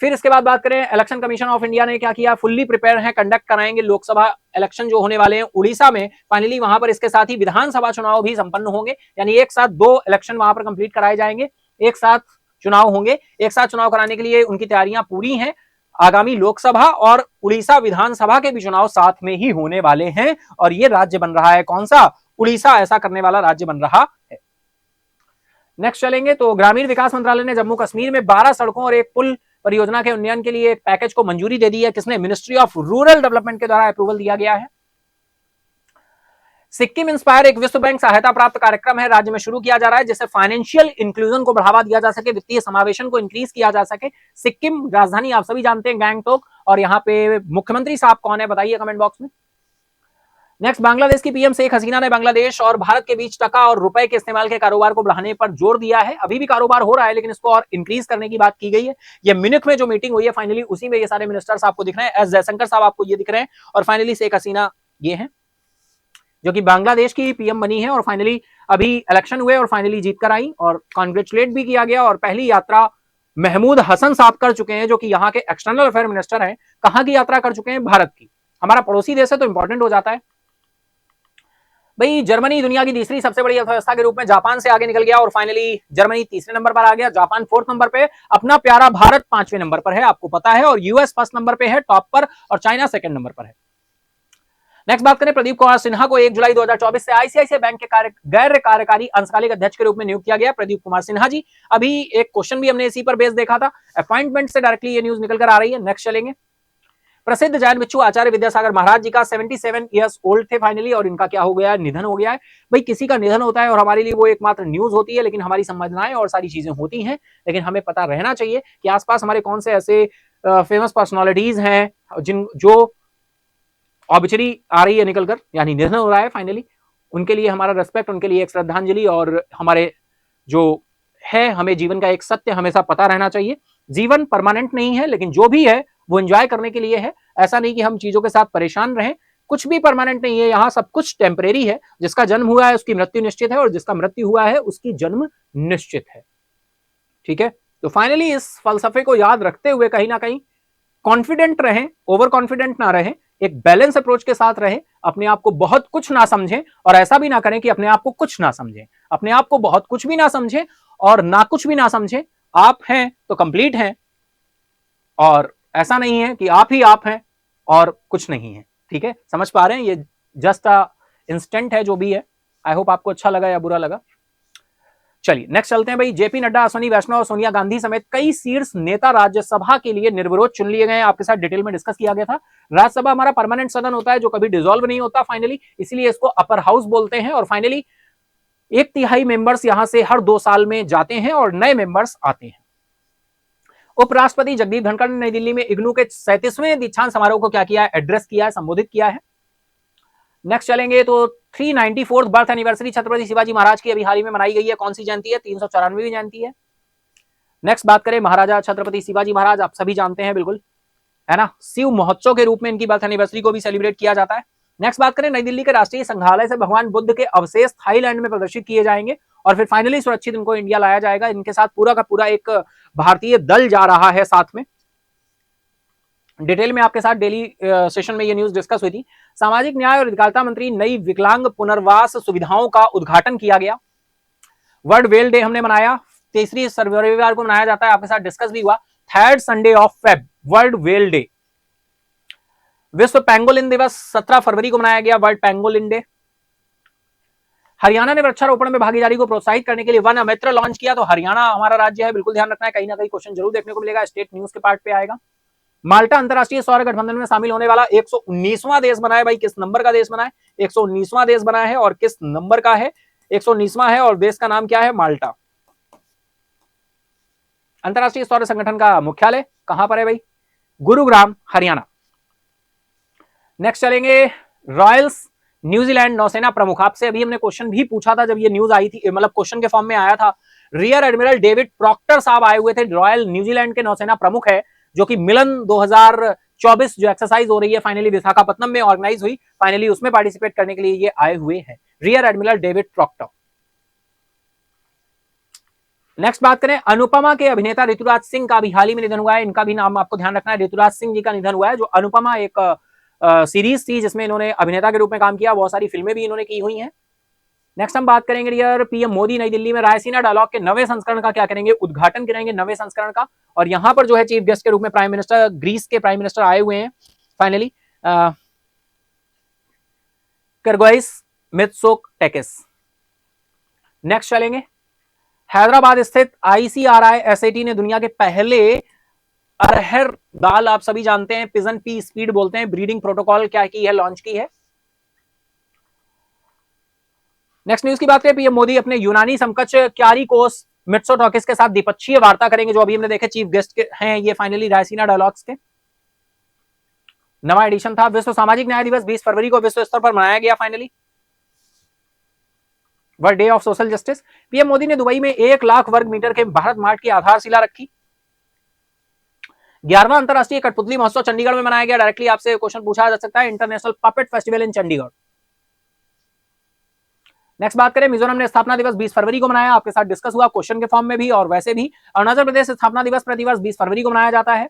फिर इसके बाद बात करें, इलेक्शन कमीशन ऑफ इंडिया ने क्या किया, फुल्ली प्रिपेयर है, कंडक्ट कराएंगे लोकसभा इलेक्शन जो होने वाले हैं उड़ीसा में। फाइनली वहां पर इसके साथ ही विधानसभा चुनाव भी संपन्न होंगे, यानी एक साथ 2 इलेक्शन वहां पर कंप्लीट कराए जाएंगे, एक साथ चुनाव होंगे। एक साथ चुनाव कराने के लिए उनकी तैयारियां पूरी हैं। आगामी लोकसभा और उड़ीसा विधानसभा के भी चुनाव साथ में ही होने वाले हैं और ये राज्य बन रहा है कौन सा, उड़ीसा ऐसा करने वाला राज्य बन रहा है। नेक्स्ट चलेंगे तो ग्रामीण विकास मंत्रालय ने जम्मू कश्मीर में 12 सड़कों और एक पुल परियोजना के उन्नयन के लिए एक पैकेज को मंजूरी दे दी है। किसने, मिनिस्ट्री ऑफ रूरल डेवलपमेंट के द्वारा अप्रूवल दिया गया है। सिक्किम इंस्पायर एक विश्व बैंक सहायता प्राप्त कार्यक्रम है, राज्य में शुरू किया जा रहा है, जिससे फाइनेंशियल इंक्लूजन को बढ़ावा दिया जा सके, वित्तीय समावेशन को इंक्रीज किया जा सके। सिक्किम राजधानी आप सभी जानते हैं गैंगटोक, और यहाँ पे मुख्यमंत्री साहब कौन है बताइए कमेंट बॉक्स में। नेक्स्ट, बांग्लादेश की पीएम शेख हसीना ने बांग्लादेश और भारत के बीच टका और रुपए के इस्तेमाल के कारोबार को बढ़ाने पर जोर दिया है। अभी भी कारोबार हो रहा है लेकिन इसको और इंक्रीज करने की बात की गई है। ये म्यूनिख में जो मीटिंग हुई है फाइनली, उसी में ये सारे मिनिस्टर्स आपको दिख रहे हैं। एस जयशंकर साहब आपको ये दिख रहे हैं, और फाइनली शेख हसीना ये है जो कि बांग्लादेश की पीएम बनी है, और फाइनली अभी इलेक्शन हुए और फाइनली जीत कर आई, और कॉन्ग्रेचुलेट भी किया गया। और पहली यात्रा महमूद हसन साहब कर चुके हैं, जो कि यहाँ के एक्सटर्नल अफेयर मिनिस्टर हैं। कहां की यात्रा कर चुके हैं? भारत की। हमारा पड़ोसी देश है तो इंपॉर्टेंट हो जाता है भाई। जर्मनी दुनिया की तीसरी सबसे बड़ी अर्थव्यवस्था के रूप में जापान से आगे निकल गया, और फाइनली जर्मनी तीसरे नंबर पर आ गया, जापान फोर्थ नंबर पे, अपना प्यारा भारत पांचवें नंबर पर है, आपको पता है, और यूएस फर्स्ट नंबर पे है टॉप पर, और चाइना सेकंड नंबर पर है। नेक्स्ट बात करें, प्रदीप कुमार सिन्हा को 1 जुलाई 2024 से आईसीआईसीआई बैंक के गैर कार्यकारी अंशकालिक अध्यक्ष के रूप में नियुक्त किया गया। प्रदीप कुमार सिन्हा जी, अभी एक क्वेश्चन भी हमने इसी पर बेस देखा था, अपॉइंटमेंट से डायरेक्टली ये न्यूज निकल कर आ रही है। नेक्स्ट चलेंगे, प्रसिद्ध जैन बिच्छू आचार्य विद्यासागर महाराज जी का 77 ईयर्स ओल्ड थे फाइनली, और इनका क्या हो गया है? निधन हो गया है। भाई किसी का निधन होता है और हमारे लिए वो एकमात्र न्यूज होती है, लेकिन हमारी संवेदनाएं और सारी चीजें होती हैं, लेकिन हमें पता रहना चाहिए कि आसपास हमारे कौन से ऐसे फेमस पर्सनालिटीज हैं जो ऑब्चुरी आ रही है निकलकर, यानी निधन हो रहा है फाइनली, उनके लिए हमारा रेस्पेक्ट, उनके लिए एक श्रद्धांजलि, और हमारे जो है हमें जीवन का एक सत्य हमेशा पता रहना चाहिए। जीवन परमानेंट नहीं है, लेकिन जो भी है वो एंजॉय करने के लिए है। ऐसा नहीं कि हम चीजों के साथ परेशान रहें, कुछ भी परमानेंट नहीं है, यहाँ सब कुछ टेम्परेरी है। जिसका जन्म हुआ है उसकी मृत्यु निश्चित है, और जिसका मृत्यु हुआ है उसकी जन्म निश्चित है। ठीक है, तो फाइनली इस फलसफे को याद रखते हुए कहीं ना कहीं कॉन्फिडेंट रहें, ओवर कॉन्फिडेंट ना रहें, एक बैलेंस अप्रोच के साथ रहें, अपने आप को बहुत कुछ ना समझें, और ऐसा भी ना करें कि अपने आप को कुछ ना समझें। अपने आप को बहुत कुछ भी ना समझें और ना कुछ भी ना समझें। आप हैं तो कंप्लीट हैं, और ऐसा नहीं है कि आप ही आप हैं और कुछ नहीं है। ठीक है, समझ पा रहे हैं? ये जस्ट अ इंस्टेंट है जो भी है। आई होप आपको अच्छा लगा या बुरा लगा। चलिए नेक्स्ट चलते हैं भाई। जेपी नड्डा, अश्विनी वैष्णव और सोनिया गांधी समेत कई शीर्ष नेता राज्यसभा के लिए निर्विरोध चुन लिए गए हैं। आपके साथ डिटेल में डिस्कस किया गया था। राज्यसभा हमारा परमानेंट सदन होता है जो कभी डिसॉल्व नहीं होता फाइनली, इसलिए इसको अपर हाउस बोलते हैं, और फाइनली 1/3 मेंबर्स यहां से हर 2 साल में जाते हैं और नए मेंबर्स आते हैं। उपराष्ट्रपति जगदीप धनखड़ ने नई दिल्ली में इग्नू के 37वें दीक्षांत समारोह को क्या किया है? एड्रेस किया है, संबोधित किया है। नेक्स्ट चलेंगे तो 394th birth anniversary Chhatrapati Shivaji Maharaj की अभी हाल ही में मनाई गई है। कौन सी जयंती है? 394वीं जयंती है। नेक्स्ट बात करें, महाराजा छत्रपति शिवाजी महाराज आप सभी जानते हैं बिल्कुल, है ना, शिव महोत्सव के रूप में इनकी बर्थ एनिवर्सरी को भी सेलिब्रेट किया जाता है। नेक्स्ट बात करें, नई दिल्ली के राष्ट्रीय संग्रहालय से भगवान बुद्ध के अवशेष थाईलैंड में प्रदर्शित किए जाएंगे, और फिर फाइनली सुरक्षित इनको इंडिया लाया जाएगा। इनके साथ पूरा का पूरा एक भारतीय दल जा रहा है साथ में। डिटेल में आपके साथ डेली सेशन में ये न्यूज डिस्कस हुई थी। सामाजिक न्याय और अधिकारिता मंत्री नई विकलांग पुनर्वास सुविधाओं का उद्घाटन किया गया। वर्ल्ड वेल डे हमने मनाया, 3री रविवार को मनाया जाता है, आपके साथ डिस्कस भी हुआ। 3rd Sunday off Feb, world well day. विश्व पेंगोलिन दिवस 17 फरवरी को मनाया गया, वर्ल्ड पेंगोलिन डे। हरियाणा ने वृक्षारोपण में भागीदारी को प्रोत्साहित करने के लिए वन अमित्र लॉन्च किया। तो हरियाणा हमारा राज्य है, बिल्कुल ध्यान रखना है, कहीं ना कहीं क्वेश्चन जरूर देखने को मिलेगा, स्टेट न्यूज के पार्ट पे आएगा। माल्टा अंतरराष्ट्रीय सौर गठबंधन में शामिल होने वाला 119वां देश बना है। भाई किस नंबर का देश बना है? 119वां देश बना है, और किस नंबर का है? 119वां है, और देश का नाम क्या है? माल्टा। अंतरराष्ट्रीय सौर संगठन का मुख्यालय कहां पर है भाई? गुरुग्राम, हरियाणा। नेक्स्ट चलेंगे, रॉयल्स न्यूजीलैंड नौसेना प्रमुख। आपसे अभी हमने क्वेश्चन भी पूछा था जब ये न्यूज आई थी, मतलब क्वेश्चन के फॉर्म में आया था। रियर एडमिरल डेविड प्रॉक्टर साहब आए हुए थे, रॉयल न्यूजीलैंड के नौसेना प्रमुख है, जो कि मिलन 2024 जो एक्सरसाइज हो रही है फाइनली विशाखापत्तनम में ऑर्गेनाइज हुई, फाइनली उसमें पार्टिसिपेट करने के लिए ये आए हुए हैं, rear admiral David Proctor. Next बात करें, अनुपमा के अभिनेता ऋतुराज सिंह का भी हाल ही में निधन हुआ है। इनका भी नाम आपको ध्यान रखना है, ऋतुराज सिंह जी का निधन हुआ है। जो अनुपमा एक सीरीज थी जिसमें इन्होंने अभिनेता के रूप में काम किया, बहुत सारी फिल्में भी इन्होंने की हुई हैं। नेक्स्ट हम बात करेंगे यार, पीएम मोदी नई दिल्ली में रायसीना डायलॉग के 9वें संस्करण का क्या करेंगे? उद्घाटन करेंगे 9वें संस्करण का, और यहां पर जो है चीफ गेस्ट के रूप में प्राइम मिनिस्टर, ग्रीस के प्राइम मिनिस्टर आए हुए हैं फाइनली, कर्गोइस मित्सोटाकिस। नेक्स्ट चलेंगे, हैदराबाद स्थित आईसीआरआई एसएटी ने दुनिया के पहले अरहर दाल, आप सभी जानते हैं पिजन पी स्पीड बोलते हैं, ब्रीडिंग प्रोटोकॉल क्या की है? लॉन्च की है। नेक्स्ट न्यूज की बात करें, पीएम मोदी अपने यूनानी समकक्ष क्यारिकोस मित्सोटाकिस के साथ द्विपक्षीय वार्ता करेंगे, जो अभी हमने देखे चीफ गेस्ट हैं ये फाइनली रायसीना डायलॉग्स के। नवा एडिशन था। विश्व सामाजिक न्याय दिवस 20 फरवरी को विश्व स्तर पर मनाया गया finally, world day of social justice. PM Modi ने दुबई में 1 लाख वर्ग मीटर के भारत मार्ट की आधारशिला रखी। 11वां अंतरराष्ट्रीय कठपुतली महोत्सव चंडीगढ़ में मनाया गया। डायरेक्टली आपसे क्वेश्चन पूछा जा सकता है, इंटरनेशनल पपेट फेस्टिवल इन चंडीगढ़। नेक्स्ट बात करें, मिजोरम ने स्थापना दिवस 20 फरवरी को मनाया, आपके साथ डिस्कस हुआ क्वेश्चन के फॉर्म में भी और वैसे भी। अरुणाचल प्रदेश स्थापना दिवस प्रतिवर्ष 20 फरवरी को मनाया जाता है।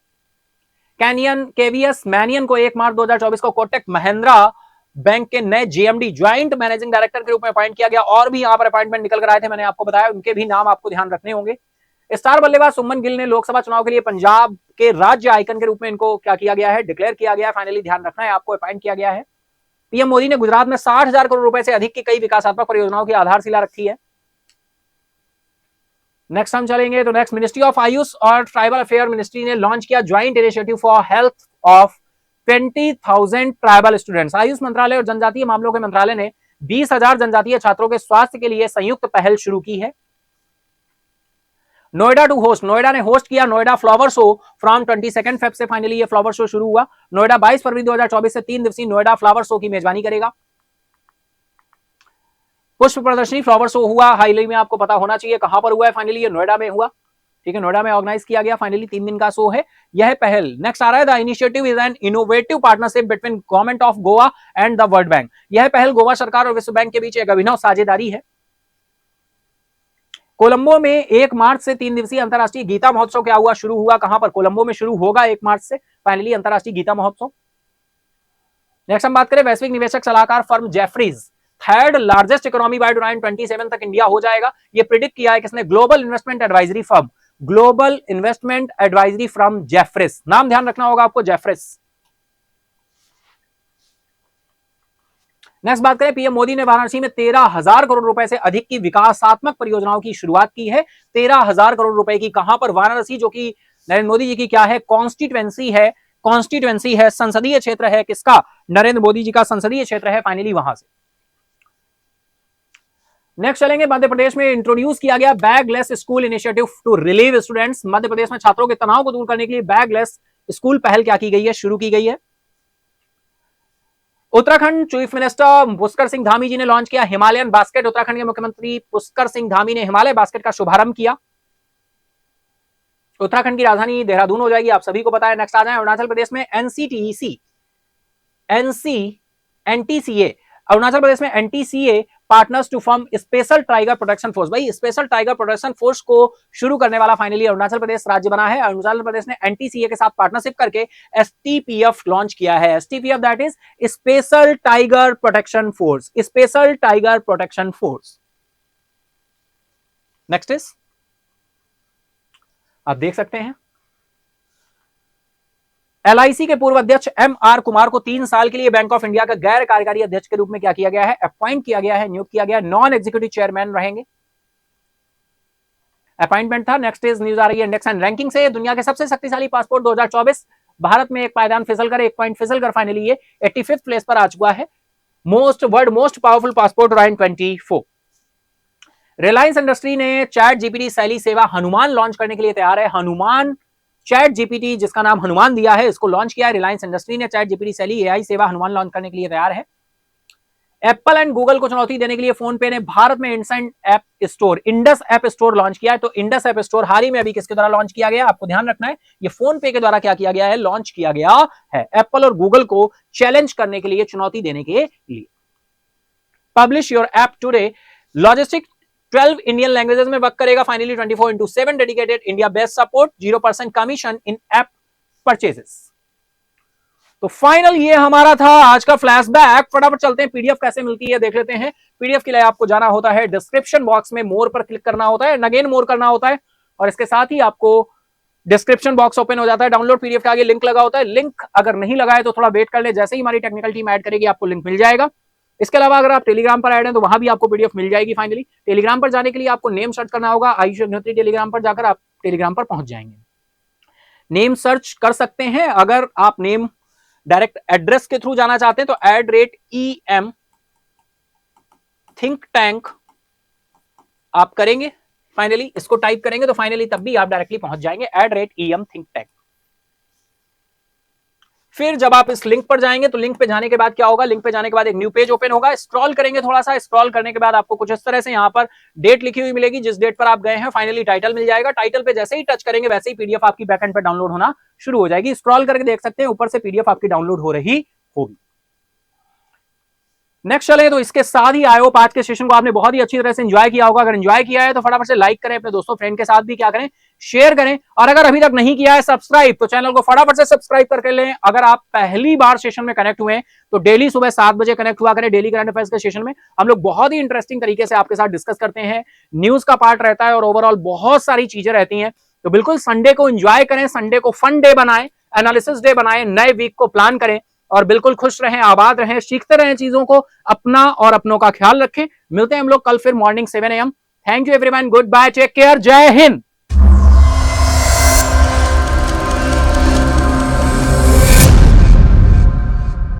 कैनियन केवीएस मैनियन को 1 मार्च 2024 को कोटक महिंद्रा बैंक के नए जेएमडी ज्वाइंट मैनेजिंग डायरेक्टर के रूप में अपॉइंट किया गया। और भी यहां पर अपॉइंटमेंट निकल कर आए थे, मैंने आपको बताया, उनके भी नाम आपको ध्यान रखने होंगे। स्टार बल्लेबाज सुमन गिल ने लोकसभा चुनाव के लिए पंजाब के राज्य आइकन के रूप में इनको क्या किया गया है, डिक्लेयर किया गया है। फाइनली ध्यान रखना है, आपको अपॉइंट किया गया है। पीएम मोदी ने गुजरात में 60,000 करोड़ रुपए से अधिक की कई विकासात्मक परियोजनाओं की आधारशिला रखी है। नेक्स्ट हम चलेंगे तो नेक्स्ट, मिनिस्ट्री ऑफ आयुष और ट्राइबल अफेयर मिनिस्ट्री ने लॉन्च किया joint initiative for health of 20,000 tribal students. Ayush मंत्रालय और जनजातीय मामलों के मंत्रालय ने 20,000 जनजातीय छात्रों के स्वास्थ्य के लिए संयुक्त पहल शुरू की है। नोएडा टू होस्ट, नोएडा ने होस्ट किया Noida flower show from 22 Feb से फाइनली ये फ्लावर शो शुरू हुआ। नोएडा 22 फरवरी 2024 से 3 दिवसीय नोएडा फ्लावर शो की मेजबानी करेगा। पुष्प प्रदर्शनी फ्लावर शो हुआ, हाल ही में आपको पता होना चाहिए कहां पर हुआ है, फाइनली ये नोएडा में हुआ। ठीक है, नोएडा में ऑर्गेनाइज किया गया, फाइनली 3 दिन का शो है। यह पहल नेक्स्ट आ रहा है, the initiative is an innovative partnership between government of Goa and the world bank. यह पहल गोवा सरकार और विश्व बैंक के बीच एक अभिनव साझेदारी है। कोलंबो में 1 मार्च से 3 दिवसीय अंतरराष्ट्रीय गीता महोत्सव क्या हुआ, शुरू हुआ। कहां पर, कोलंबो में शुरू होगा 1 मार्च से फाइनली अंतरराष्ट्रीय गीता महोत्सव। नेक्स्ट हम बात करें, वैश्विक निवेशक सलाहकार firm Jefferies third largest economy bye 2027 तक इंडिया हो जाएगा। यह प्रिडिक्ट किया है किसने, global investment advisory firm, global investment advisory firm Jefferies. नाम ध्यान रखना होगा आपको, जेफरीज। नेक्स्ट बात करें, पीएम मोदी ने वाराणसी में 13,000 करोड़ रुपए से अधिक की विकासात्मक परियोजनाओं की शुरुआत की है। 13,000 करोड़ रुपए की, कहां पर, वाराणसी, जो कि नरेंद्र मोदी जी की क्या है, कॉन्स्टिट्यूएंसी है, संसदीय क्षेत्र है किसका, नरेंद्र मोदी जी का संसदीय क्षेत्र है, फाइनली वहां से। नेक्स्ट चलेंगे, मध्य प्रदेश में इंट्रोड्यूस किया गया bagless school initiative to relieve students. Madhya Pradesh में छात्रों के तनाव को दूर करने के लिए बैगलेस स्कूल पहल क्या की गई है, शुरू की गई है। उत्तराखंड चीफ मिनिस्टर पुष्कर सिंह धामी जी ने लॉन्च किया हिमालयन बास्केट। उत्तराखंड के मुख्यमंत्री पुष्कर सिंह धामी ने हिमालय बास्केट का शुभारंभ किया। उत्तराखंड की राजधानी देहरादून हो जाएगी, आप सभी को पता है। नेक्स्ट आ जाए, अरुणाचल प्रदेश में एनटीसीए, अरुणाचल प्रदेश में NTCA partners to form special tiger protection force. भाई स्पेशल टाइगर प्रोटेक्शन फोर्स को शुरू करने वाला फाइनली अरुणाचल प्रदेश राज्य बना है। अरुणाचल प्रदेश ने एनटीसीए के साथ पार्टनरशिप करके एसटीपीएफ लॉन्च किया है। STPF that is special tiger protection force, special tiger protection force. Next is, आप देख सकते हैं, एलआईसी के पूर्व अध्यक्ष एमआर कुमार को 3 साल के लिए बैंक ऑफ इंडिया का गैर कार्यकारी अध्यक्ष के रूप में क्या किया गया है, अपॉइंट किया गया है, नियुक्त किया गया है। नॉन एग्जीक्यूटिव चेयरमैन रहेंगे, अपॉइंटमेंट था। नेक्स्ट इज न्यूज आ रही है इंडेक्स एंड रैंकिंग से। दुनिया के सबसे शक्तिशाली पासपोर्ट 2024, भारत में एक पायदान फिसलकर, एक पॉइंट फिसलकर फाइनली ये 85th प्लेस पर आ चुका है। World most powerful passport 2024। Reliance industry ने चैट जीपीटी शैली सेवा हनुमान लॉन्च करने के लिए तैयार है। हनुमान चैट जीपीटी, जिसका नाम हनुमान दिया है, इसको लॉन्च किया है रिलायंस इंडस्ट्री ने। चैट जीपीटी शैली एआई सेवा हनुमान लॉन्च करने के लिए तैयार है। एप्पल एंड गूगल को चुनौती देने के लिए फोन पे ने भारत में इंडस ऐप स्टोर लॉन्च किया है। तो इंडस ऐप स्टोर हाल ही में अभी किसके द्वारा लॉन्च किया गया, आपको ध्यान रखना है, ये फोन पे के द्वारा क्या किया गया है, लॉन्च किया गया है। एप्पल और गूगल को चैलेंज करने के लिए, चुनौती देने के लिए। Publish your app today logistic 12 Indian languages में वर्क करेगा finally. 24/7 dedicated, India best support, 0% commission इन ऐप परचेजेस। तो फाइनल ये हमारा था आज का फ्लैशबैक। फटाफट चलते हैं, पीडीएफ कैसे मिलती है देख लेते हैं। पीडीएफ के लिए आपको जाना होता है डिस्क्रिप्शन बॉक्स में, मोर पर क्लिक करना होता है, अगेन मोर करना होता है, और इसके साथ ही आपको डिस्क्रिप्शन बॉक्स ओपन हो जाता है। डाउनलोड पीडीएफ के आगे लिंक लगा होता है। लिंक अगर नहीं लगा है तो थोड़ा वेट कर ले, जैसे ही हमारी टेक्निकल टीम ऐड करेगी आपको लिंक मिल जाएगा। इसके अलावा अगर आप टेलीग्राम पर ऐड हैं तो वहां भी आपको पीडीएफ मिल जाएगी फाइनली। टेलीग्राम पर जाने के लिए आपको नेम सर्च करना होगा, आयुष अग्निहोत्री टेलीग्राम पर जाकर आप टेलीग्राम पर पहुंच जाएंगे। नेम सर्च कर सकते हैं। अगर आप नेम डायरेक्ट एड्रेस के थ्रू जाना चाहते हैं तो @EM थिंक टैंक आप करेंगे, फाइनली इसको टाइप करेंगे तो फाइनली तब भी आप डायरेक्टली पहुंच जाएंगे @em think tank। फिर जब आप इस लिंक पर जाएंगे तो लिंक पे जाने के बाद क्या होगा, लिंक पे जाने के बाद एक न्यू पेज ओपन होगा, स्क्रॉल करेंगे थोड़ा सा, स्क्रॉल करने के बाद आपको कुछ इस तरह से यहां पर डेट लिखी हुई मिलेगी, जिस डेट पर आप गए हैं फाइनली टाइटल मिल जाएगा। टाइटल पे जैसे ही टच करेंगे वैसे ही पीडीएफ आपकी बैकएंड पे डाउनलोड होना शुरू हो जाएगी। स्क्रॉल करके देख सकते हैं ऊपर से पीडीएफ आपकी डाउनलोड हो रही होगी। नेक्स्ट चले तो इसके साथ ही आई होप आज के सेशन को आपने बहुत ही अच्छी तरह से एंजॉय किया होगा। अगर एंजॉय किया है तो फटाफट से लाइक करें, अपने दोस्तों फ्रेंड के साथ भी क्या करें, शेयर करें, और अगर अभी तक नहीं किया है सब्सक्राइब तो चैनल को फटाफट से सब्सक्राइब करके लें। अगर आप पहली बार सेशन में कनेक्ट हुए हैं तो डेली सुबह 7 बजे कनेक्ट हुआ करें। डेली करंट अफेयर्स के सेशन में हम लोग बहुत ही इंटरेस्टिंग तरीके से आपके साथ डिस्कस करते हैं, न्यूज का पार्ट रहता है और ओवरऑल बहुत सारी चीजें रहती हैं। तो बिल्कुल संडे को एंजॉय करें, संडे को फन डे बनाएं, एनालिसिस डे बनाएं, नए वीक को प्लान करें और बिल्कुल खुश रहें, आबाद रहें, सीखते रहें चीजों को, अपना और अपनों का ख्याल रखें। मिलते हैं हम लोग कल फिर morning 7 AM। Thank you everyone, good bye, take care, जय हिंद।